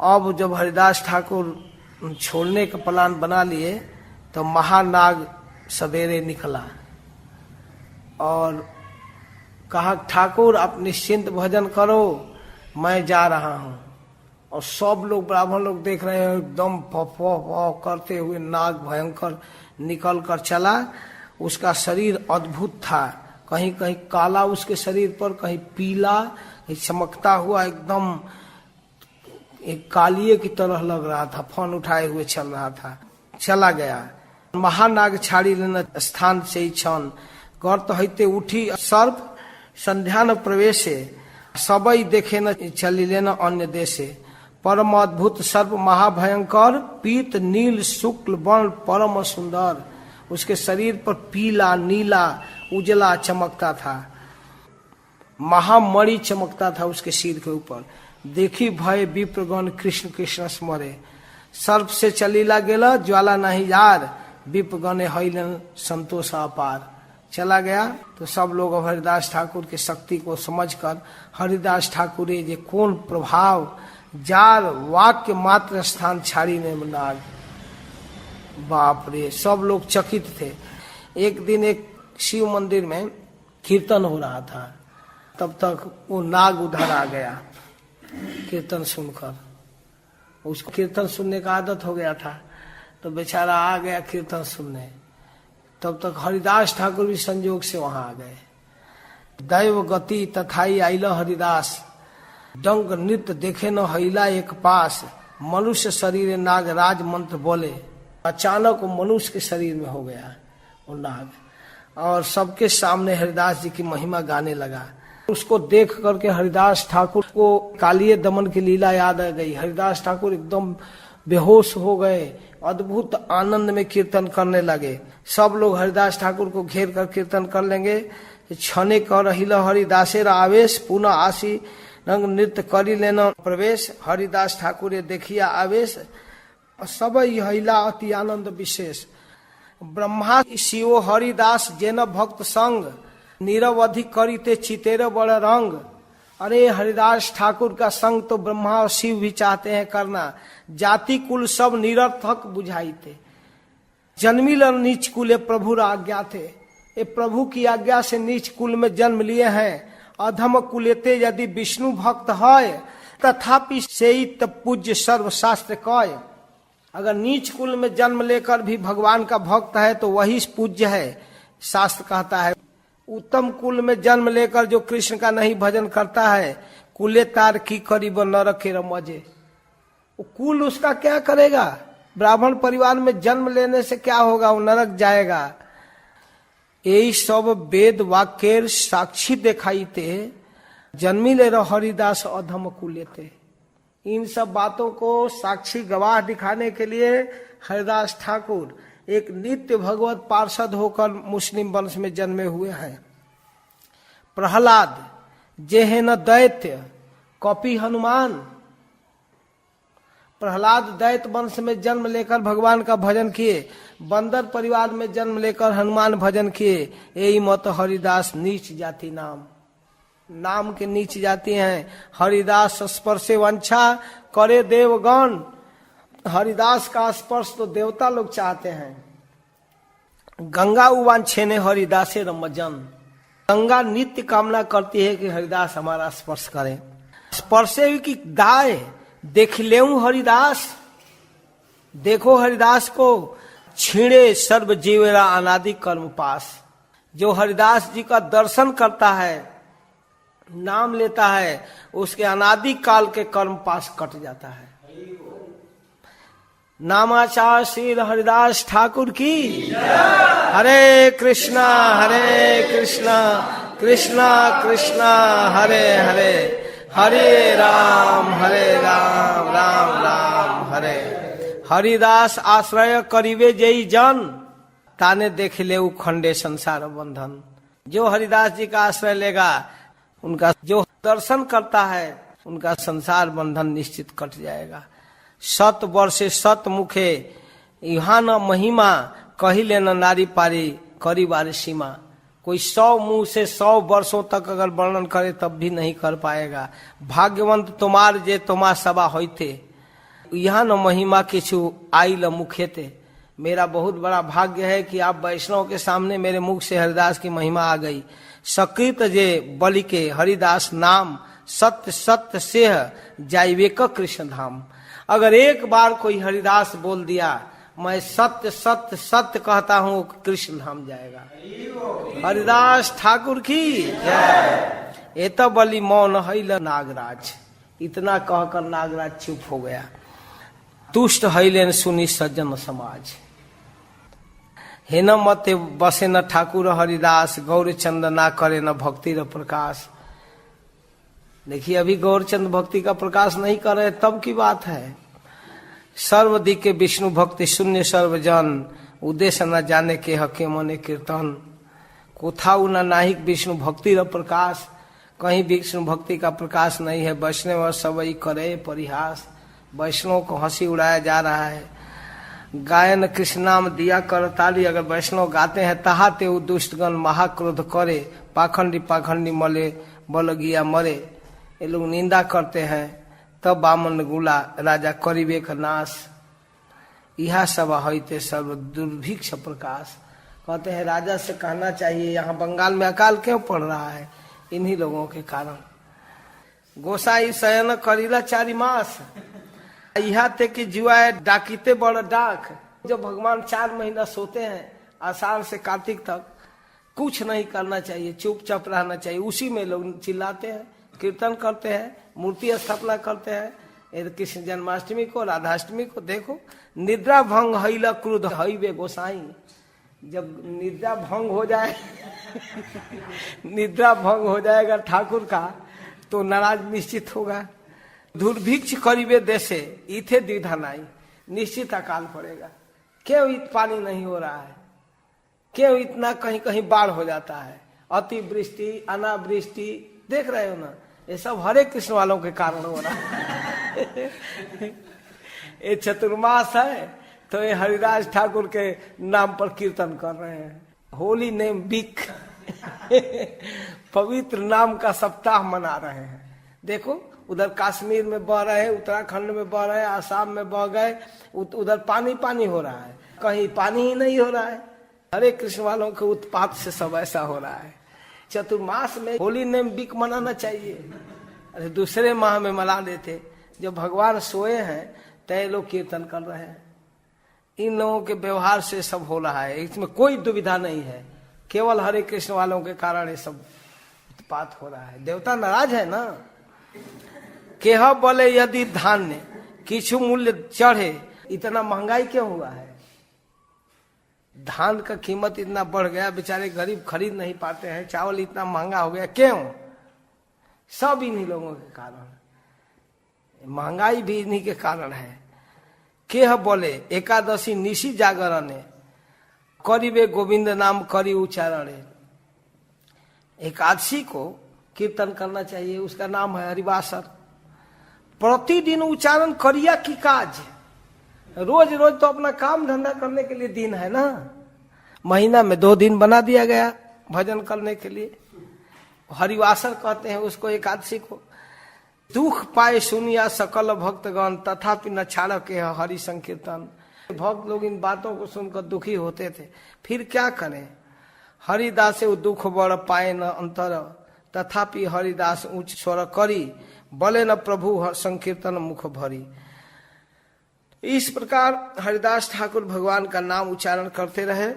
अब जब हरिदास ठाकुर छोड़ने का प्लान बना लिए तो महानाग सवेरे निकला और कहा, ठाकुर आप निश्चिंत भजन करो, मैं जा रहा हूं। और सब लोग, ब्राह्मण लोग देख रहे हैं, एकदम फौ करते हुए नाग भयंकर निकल कर चला। उसका शरीर अद्भुत था, कहीं कहीं काला उसके शरीर पर, कहीं पीला, कहीं चमकता हुआ, एकदम एक कालिये की तरह लग रहा था। फन उठाए हुए चल रहा था, चला गया। महानाग छाड़ी लेना स्थान से ही क्षण, गर्त हईते उठी सर्प संध्यान प्रवेशे, सबई देखे न चली लेना अन्य देशे। परम अद्भुत सर्प महाभयंकर, पीत नील शुक्ल वर्ण परम सुंदर। उसके शरीर पर पीला नीला उजला चमकता था, महामणि चमकता था उसके सिर के ऊपर। देखी भय विप्रगण कृष्ण कृष्ण स्मरे, सर्प से चलीला गेला ज्वाला नहीं यार, विप्रगण हईलन संतोष अपार। चला गया तो सब लोग हरिदास ठाकुर की शक्ति को समझकर, हरिदास ठाकुर जे कौन प्रभाव, जार वाक्य मात्र स्थान छाड़ी ने नाग। बाप रे, सब लोग चकित थे। एक दिन एक शिव मंदिर में कीर्तन हो रहा था, तब तक वो नाग उधर आ गया कीर्तन सुनकर। उसको कीर्तन सुनने का आदत हो गया था, तो बेचारा आ गया कीर्तन सुनने। तब तक हरिदास ठाकुर भी संयोग से वहां आ गए। दैव गति तथाई आइल हरिदास, डंग नृत्य देखे न हैला एक पास, मनुष्य शरीर नाग राज मंत्र बोले। अचानक वो मनुष्य के शरीर में हो गया वो नाग, और सबके सामने हरिदास जी की महिमा गाने लगा। उसको देख करके हरिदास ठाकुर को कालिये दमन की लीला याद आ गई। हरिदास ठाकुर एकदम बेहोश हो गए, अद्भुत आनंद में कीर्तन करने लगे। सब लोग हरिदास ठाकुर को घेर कर कीर्तन कर लेंगे। क्षणे कर रहिल हरिदासेर आवेश, पुनः आसी रंग नृत्य करी लेना प्रवेश। हरिदास ठाकुर ये देखिया आवेश, सब हिला अति आनंद विशेष। ब्रह्मा शिव हरिदास जेन भक्त संग, निरवधि करीते चितेर बड़ रंग। अरे हरिदास ठाकुर का संग तो ब्रह्मा और शिव भी चाहते हैं करना। जाति कुल सब निरर्थक बुझाई थे, जन्मिल नीच कुले प्रभु आज्ञा थे। ये प्रभु की आज्ञा से नीच कुल में जन्म लिए हैं। अधम कुलेते यदि विष्णु भक्त है, तथापि सेइत पूज्य सर्वशास्त्र कय। अगर नीच कुल में जन्म लेकर भी भगवान का भक्त है तो वही पूज्य है, शास्त्र कहता है। उत्तम कुल में जन्म लेकर जो कृष्ण का नहीं भजन करता है, कुले तार की करीब नरक के मजे। कुल उसका क्या करेगा? ब्राह्मण परिवार में जन्म लेने से क्या होगा? वो नरक जाएगा। यही सब वेद वाक्य साक्षी दिखाईते, जन्मिले हरिदास अधम कुलेते। इन सब बातों को साक्षी गवाह दिखाने के लिए हरिदास ठाकुर एक नित्य भगवत पार्षद होकर मुस्लिम वंश में जन्मे हुए हैं। प्रहलाद जेहेन दैत्य कपि हनुमान। प्रहलाद दैत्य वंश में जन्म लेकर भगवान का भजन किए, बंदर परिवार में जन्म लेकर हनुमान भजन किए। यही मत हरिदास नीच जाति नाम के नीच जाति हैं। हरिदास स्पर्शे वंछा करे देवगण। हरिदास का स्पर्श तो देवता लोग चाहते हैं। गंगा उवांछे ने हरिदासे रमजन। गंगा नित्य कामना करती है कि हरिदास हमारा स्पर्श करें। स्पर्शे की दाय देख लेऊं हरिदास, देखो हरिदास को। छीणे सर्व जीवेरा अनादि कर्म पास। जो हरिदास जी का दर्शन करता है, नाम लेता है, उसके अनादि काल के कर्म पास कट जाता है। नामाचार श्री हरिदास ठाकुर की। हरे कृष्णा कृष्णा कृष्णा हरे हरे, हरे राम राम राम हरे। हरिदास आश्रय करीबे जई जन, ताने देख ले खंडे संसार बंधन। जो हरिदास जी का आश्रय लेगा, उनका जो दर्शन करता है, उनका संसार बंधन निश्चित कट जाएगा। 7 वर्षे 7 मुखे यहाँ न महिमा, कही लेना नारी पारी करी बारे सीमा। कोई 100 मुंह से 100 वर्षों तक अगर वर्णन करे तब भी नहीं कर पाएगा। भाग्यवंत तुम्हार जे तुम्हार सभा होते, यहाँ न महिमा किछु आइल मुखे थे। मेरा बहुत बड़ा भाग्य है कि आप वैष्णव के सामने मेरे मुख से हरिदास की महिमा आ गई। सकृत जे बलि के हरिदास नाम, सत्य सत्य से जाइवे का कृष्ण धाम। अगर एक बार कोई हरिदास बोल दिया, मैं सत्य सत्य सत्य कहता हूँ, कृष्ण धाम जाएगा। हरिदास ठाकुर की जय। एत बलि मौन हैल नागराज। इतना कहकर नागराज चुप हो गया। तुष्ट हैलेन सुनी सज्जन समाज। हेन मते बसे न ठाकुर हरिदास, गौरचंद ना करे न भक्ति र प्रकाश। देखिए अभी गौरचंद भक्ति का प्रकाश नहीं कर रहे, तब की बात है। सर्वदिक के विष्णु भक्ति शून्य सर्वजन, उद्देश्य न जाने के हके मने कीर्तन। कोथाऊ न नाहिक विष्णु भक्ति र प्रकाश। कहीं विष्णु भक्ति का प्रकाश नहीं है। वैष्णव सबई करे परिहास। वैष्णव को हंसी उड़ाया जा रहा है। गायन कृष्ण नाम दिया कर ताली। अगर वैष्णव गाते हैं, तहाते वो दुष्टगण महाक्रोध करे, पाखंडी पाखंडी मले बल गिया मरे। ये लोग निंदा करते हैं, तब बामन गुला राजा करीबे का नाश। यह सब होते सर्व दुर्भिक्ष प्रकाश। कहते हैं राजा से कहना चाहिए यहाँ बंगाल में अकाल क्यों पड़ रहा है, इन्हीं लोगों के कारण। गोसाई शयन करीला 4 मास, यह थे कि जुआ डाकिते बड़ डाक। जब भगवान 4 महीना सोते हैं आषाढ़ से कार्तिक तक, कुछ नहीं करना चाहिए, चुपचाप रहना चाहिए। उसी में लोग चिल्लाते हैं, कीर्तन करते हैं, मूर्ति स्थापना करते हैं। कृष्ण जन्माष्टमी को, राधाष्टमी को देखो, निद्रा भंग हईला क्रुद्ध हईवे गोसाई। जब निद्रा भंग हो जाए निद्रा भंग हो जाएगा ठाकुर का, तो नाराज निश्चित होगा। दुर्भिक्ष करीबे देशे इथे द्विधा नहीं, निश्चित अकाल पड़ेगा। क्यों पानी नहीं हो रहा है, क्यों इतना कहीं कहीं बाढ़ हो जाता है, अतिवृष्टि अनावृष्टि, देख रहे हो ना, ये सब हरे कृष्ण वालों के कारण हो रहा है। ये चतुर्मास है तो ये हरिदास ठाकुर के नाम पर कीर्तन कर रहे हैं, होली नेम वीक। पवित्र नाम का सप्ताह मना रहे हैं। देखो उधर कश्मीर में बह रहे हैं, उत्तराखंड में बह रहे हैं, आसाम में बह गए, उधर पानी पानी हो रहा है, कहीं पानी ही नहीं हो रहा है। हरे कृष्ण वालों के उत्पात से सब ऐसा हो रहा है। चतुर्मास में होली नेम वीक मनाना चाहिए, अरे दूसरे माह में मना लेते। जब भगवान सोए हैं तय लोग कीर्तन कर रहे हैं। इन लोगों के व्यवहार से सब हो रहा है, इसमें कोई दुविधा नहीं है। केवल हरे कृष्ण वालों के कारण ये सब उत्पात हो रहा है। देवता नाराज है ना। केह बोले यदि धान्य किछु मूल्य चढ़े, इतना महंगाई क्यों हुआ है? धान का कीमत इतना बढ़ गया, बेचारे गरीब खरीद नहीं पाते हैं। चावल इतना महंगा हो गया, क्यों? सब इन्हीं लोगों के कारण, महंगाई भी इन्हीं के कारण है। केह बोले एकादशी निशी जागरणे, करीबे गोविंद नाम करी उच्चारणे। एकादशी को कीर्तन करना चाहिए, उसका नाम है हरिवासर। प्रतिदिन उच्चारण करिया की काज, रोज रोज तो अपना काम धंधा करने के लिए दिन है ना। महीना में 2 दिन बना दिया गया भजन करने के लिए, हरिवासर कहते हैं उसको, एकादशी को। दुख पाए सुनिया सकल भक्तगण, तथापि न छाड़ के हरि संकीर्तन। भक्त लोग इन बातों को सुनकर दुखी होते थे, फिर क्या करें? हरिदास दुख बड़ पाए न अंतर, तथापि हरिदास उच्च स्वर करी, बोले न प्रभु संकीर्तन मुख भरी। इस प्रकार हरिदास ठाकुर भगवान का नाम उच्चारण करते रहे,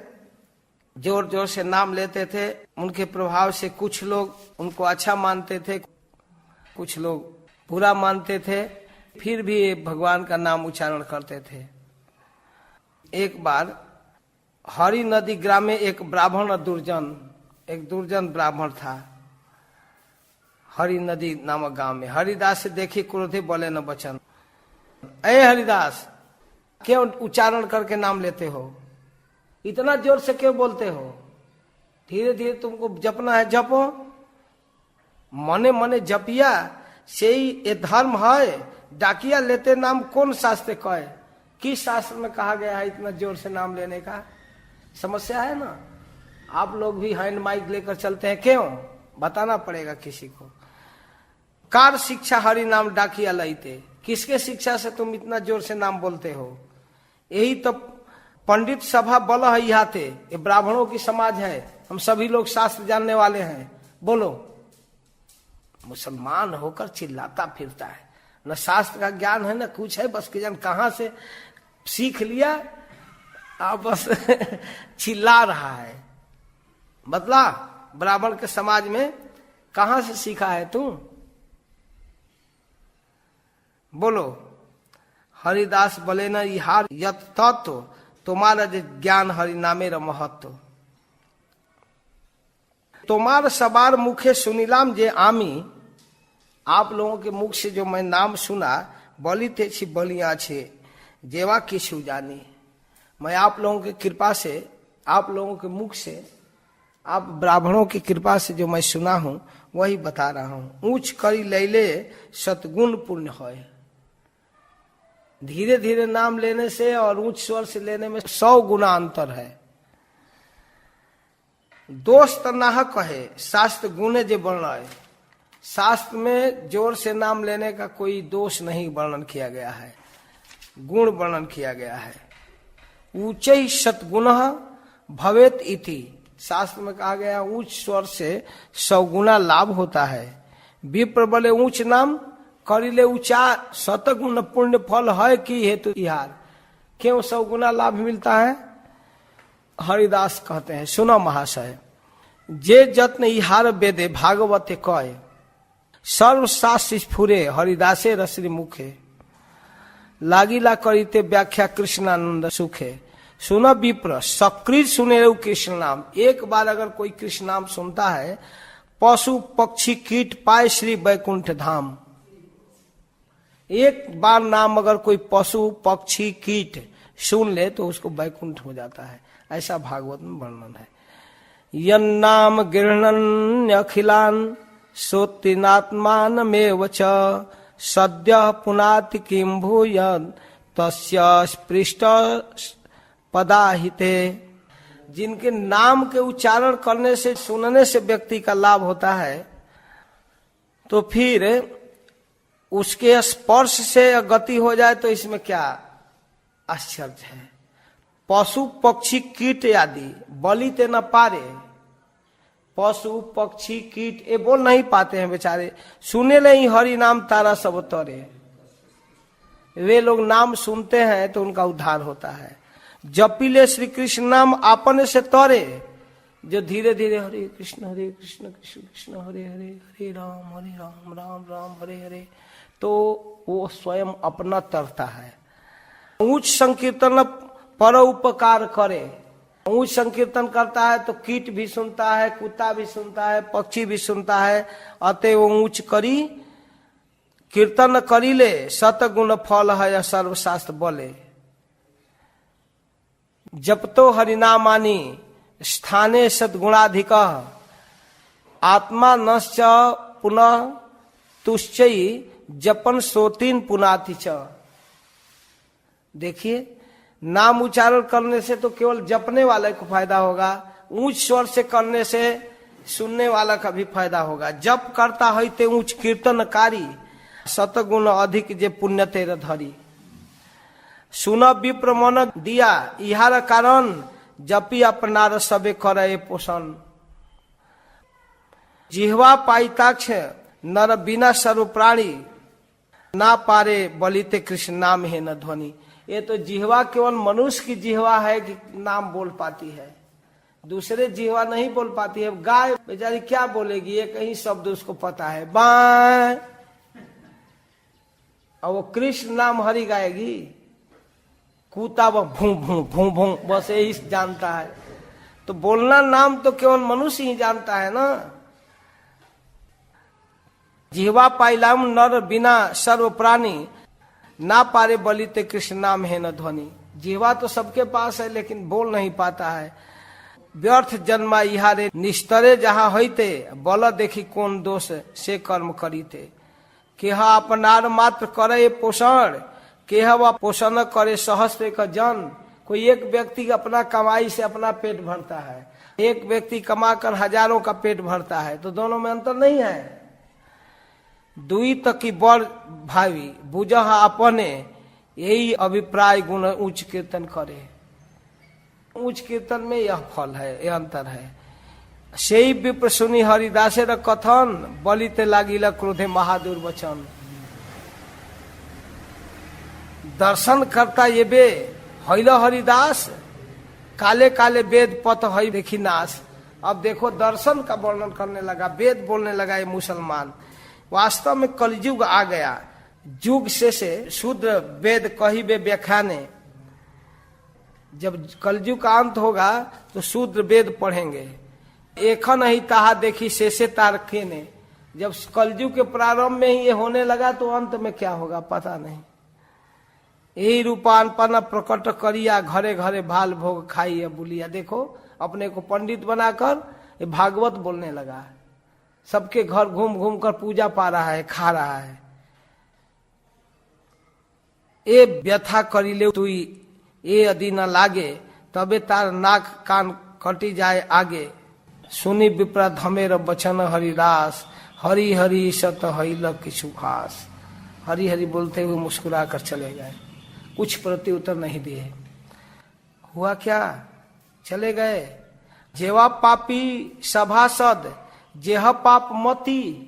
जोर जोर से नाम लेते थे। उनके प्रभाव से कुछ लोग उनको अच्छा मानते थे, कुछ लोग बुरा मानते थे, फिर भी भगवान का नाम उच्चारण करते थे। एक बार हरि नदी ग्राम में एक ब्राह्मण एक दुर्जन ब्राह्मण था, हरि नदी नामक गांव में। हरिदास से देखी क्रोधे बोले न बचन, अरे हरिदास क्यों उच्चारण करके नाम लेते हो, इतना जोर से क्यों बोलते हो? धीरे धीरे तुमको जपना है, जपो। मने मने जपिया से ही ये धर्म है, डाकिया लेते नाम कौन शास्त्र कहे? किस शास्त्र में कहा गया है इतना जोर से नाम लेने का? समस्या है ना। आप लोग भी हैंड माइक लेकर चलते हैं, क्यों? बताना पड़ेगा किसी को। कार शिक्षा हरि नाम डाकिया लईते, किसके शिक्षा से तुम इतना जोर से नाम बोलते हो? यही तो पंडित सभा बल है यहाँ थे, ये ब्राह्मणों की समाज है, हम सभी लोग शास्त्र जानने वाले हैं, बोलो। मुसलमान होकर चिल्लाता फिरता है, न शास्त्र का ज्ञान है न कुछ है, बस कि जान कहाँ से सीख लिया, आप बस चिल्ला रहा है। बदला ब्राह्मण के समाज में कहाँ से सीखा है तू? बोलो। हरिदास बोले न इहार यत तत्व, तुम्हारा ज्ञान हरि नामे र महत्व। तुम्हार सबार मुखे सुनिलाम जे आमी, आप लोगों के मुख से जो मैं नाम सुना, बोली थे छी बलिया छे जेवा किछु जानी। मैं आप लोगों की कृपा से, आप लोगों के मुख से, आप ब्राह्मणों की कृपा से जो मैं सुना हूं वही बता रहा हूं। ऊंच करी लैले सतगुण पूर्ण है। धीरे धीरे नाम लेने से और ऊंच स्वर से लेने में 100 गुना अंतर है। दोष तो ना कहे शास्त्र गुणे जे वर्णन, शास्त्र में जोर से नाम लेने का कोई दोष नहीं वर्णन किया गया है, गुण वर्णन किया गया है। ऊंच सतगुण भवेत इति, शास्त्र में कहा गया ऊंच स्वर से 100 गुना लाभ होता है। विप्र बोले ऊंच नाम करिले उचार, शतगुण पुण्य फल है कि हेतु इहार। क्यों 100 गुना लाभ मिलता है? हरिदास कहते हैं, सुनो महाशय, जे जत्न इहार वेदे भागवते कय, सर्वशास्त्र स्फुरे हरिदासे रश्रि मुखे, लागिला करिते व्याख्या कृष्णानंद सुखे। सुनो विप्र, सकृत सुने कृष्ण नाम। एक बार अगर कोई कृष्ण नाम सुनता है, पशु पक्षी कीट पाए श्री वैकुंठ धाम। एक बार नाम अगर कोई पशु पक्षी कीट सुन ले तो उसको वैकुंठ हो जाता है, ऐसा भागवत में वर्णन है। यन्नाम गृह्णन् अखिलान् सोत्तिनात्मानमेव च, सद्यः पुनाति किं भूयात् तस्य स्पृष्ट पदाहिते। जिनके नाम के उच्चारण करने से, सुनने से व्यक्ति का लाभ होता है, तो फिर उसके स्पर्श से गति हो जाए तो इसमें क्या आश्चर्य है। पशु पक्षी कीट आदि बलिते न पारे, पशु पक्षी कीट ये बोल नहीं पाते हैं बेचारे, सुने ले ही हरि नाम तारा सब तरे। वे लोग नाम सुनते हैं तो उनका उद्धार होता है। जपिले श्री कृष्ण नाम आपने से तरे, जो धीरे धीरे हरे कृष्ण कृष्ण कृष्ण हरे हरे, हरे राम राम राम हरे हरे, तो वो स्वयं अपना तरता है। ऊंच संकीर्तन पर उपकार करे, ऊंच संकीर्तन करता है तो कीट भी सुनता है, कुत्ता भी सुनता है, पक्षी भी सुनता है। अतएव ऊंच करी कीर्तन करिले, शतगुण फल है सर्वशास्त्र बोले। जप तो हरिनामानी स्थाने सद्गुणाधिक, आत्मा नश्च पुनः तुश्चई जपन सोतीन पुनाति च। देखिए, नाम उच्चारण करने से तो केवल जपने वाले को फायदा होगा, ऊंच स्वर से करने से सुनने वाला का भी फायदा होगा। जप करता है ते ऊंच कीर्तनकारी, शतगुण अधिक जे पुण्य तेर धरी। सुन विप्र मन दिया इहार कारण, जपी अपनार सबे करे पोषण। जिह्वा पाइताक्ष नर बिना सर्व प्राणी, ना पारे बलिते कृष्ण नाम है न ध्वनि। ये तो जिह्वा केवल मनुष्य की जिह्वा है कि नाम बोल पाती है, दूसरे जिह्वा नहीं बोल पाती है। गाय बेचारी क्या बोलेगी, एक ही शब्द उसको पता है, बाय, और वो कृष्ण नाम हरि गाएगी। कूता वो भूं भूं भूं भूं बस यही जानता है। तो बोलना नाम तो केवल मनुष्य ही जानता है ना। जिह्वा पाइलाम नर बिना सर्व प्राणी, ना पारे बलिते कृष्ण नाम है न ध्वनि। जिह्वा तो सबके पास है लेकिन बोल नहीं पाता है। व्यर्थ जन्मा इहारे निस्तरे जहाँ होते, बल देखी कौन दोष से कर्म करीते। केह अपनार मात्र करे पोषण, केह वह पोषण करे सहस्त्र का जन। कोई एक व्यक्ति अपना कमाई से अपना पेट भरता है, एक व्यक्ति कमाकर हजारों का पेट भरता है, तो दोनों में अंतर नहीं है। दुई तकी बड़ भावी बुझह अपने, यही अभिप्राय गुण उच्च कीर्तन करे। उच्च कीर्तन में यह फल है, यह अंतर है। सेई विप्र सुनी हरिदासेर कथन, बलिते लागिला क्रोधे महादुर वचन। दर्शन करता ये बे हैल हरिदास, काले काले वेद पथ है देखी नाश। अब देखो दर्शन का वर्णन करने लगा, वेद बोलने लगा ये मुसलमान। वास्तव में कलयुग आ गया, युग से शूद्र वेद कही बे व्याख्याने। जब कलयुग का अंत होगा तो शूद्र वेद पढ़ेंगे। एक नहीं ताहा देखी शेषे तारखे ने। जब कलयुग के प्रारंभ में ही ये होने लगा तो अंत में क्या होगा पता नहीं। यही रूपांपन प्रकट करिया, घरे घरे भाल भोग खाइया बुलिया। देखो अपने को पंडित बनाकर ये भागवत बोलने लगा, सबके घर घूम घूम कर पूजा पा रहा है, खा रहा है। ए व्यथा करिले तू ये यदि न लागे, तबे तार नाक कान कटी जाए आगे। सुनी विप्रा धमेर बचन हरिदास, हरि हरि सत हईल किछु खास। हरि हरि बोलते हुए मुस्कुरा कर चले गए, कुछ प्रत्युत्तर नहीं दिए। हुआ क्या? चले गए। जेवा पापी सभासद जेह पाप मती,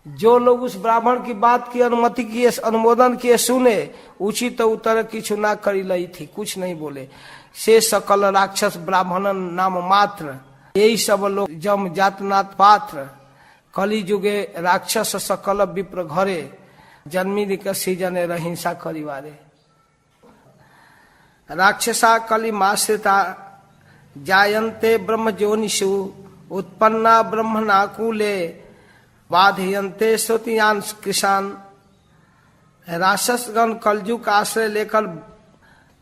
जो लोग उस ब्राह्मण की बात की अनुमति किए, अनुमोदन किए, सुने, उचित उत्तर किछु ना करी लई थी, कुछ नहीं बोले, से सकल राक्षस ब्राह्मण नाम मात्र, यही सब लोग जम जातनाथ पात्र, कली जुगे राक्षस सकल विप्र घरे, जन्मी का सीजने रहिंसा करिवारे। राक्षसा कली माश्रिता जायन्ते ब्रह्म जोनिषु, उत्पन्ना ब्रह्मणाकुले, बाधयन्ते श्रुतियान किसान। राक्षसगण कलयुग का आश्रय लेकर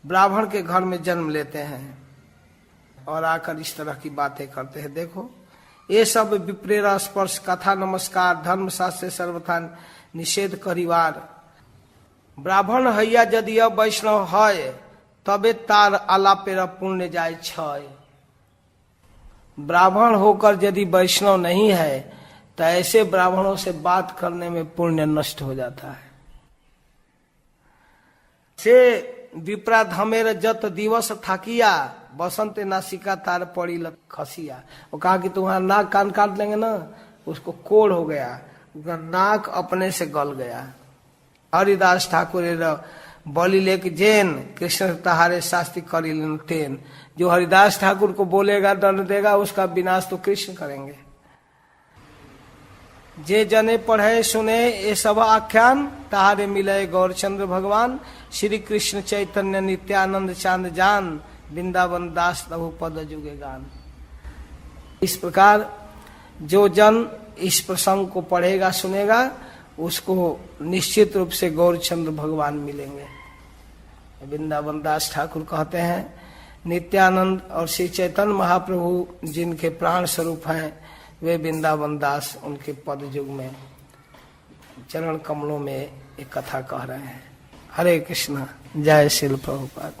ब्राह्मण के घर में जन्म लेते हैं और आकर इस तरह की बातें करते हैं। देखो, ये सब विप्रेरा स्पर्श कथा नमस्कार धर्म शास्त्र सर्वथा निषेध करिवार। ब्राह्मण हैया यदि वैष्णव है तबे तार आलापेरा पुण्य जाय छय। ब्राह्मण होकर यदि वैष्णव नहीं है तो ऐसे ब्राह्मणों से बात करने में पुण्य नष्ट हो जाता है। से विप्रा धमेर जत दिवस थाकिया, बसंत नासिका तार पड़ी खसिया। वो कहा कि तुम्हारा नाक कान काट लेंगे ना, उसको कोढ़ हो गया, नाक अपने से गल गया। हरिदास ठाकुर बोली लेके जैन कृष्ण तहारे शास्त्री करी तेन। जो हरिदास ठाकुर को बोलेगा दंड देगा, उसका विनाश तो कृष्ण करेंगे। जे जने पढ़े सुने ये सब आख्यान, तहारे मिले गौरचंद्र भगवान। श्री कृष्ण चैतन्य नित्यानंद चांद जान, वृंदावन दास तहु पद जुगे गान। इस प्रकार जो जन इस प्रसंग को पढ़ेगा सुनेगा, उसको निश्चित रूप से गौरचंद्र भगवान मिलेंगे। वृंदावन दास ठाकुर कहते हैं, नित्यानंद और श्री चैतन्य महाप्रभु जिनके प्राण स्वरूप हैं, वे वृंदावन दास उनके पद युग में चरण कमलों में एक कथा कह रहे हैं। हरे कृष्ण, जय श्रील प्रभुपाद।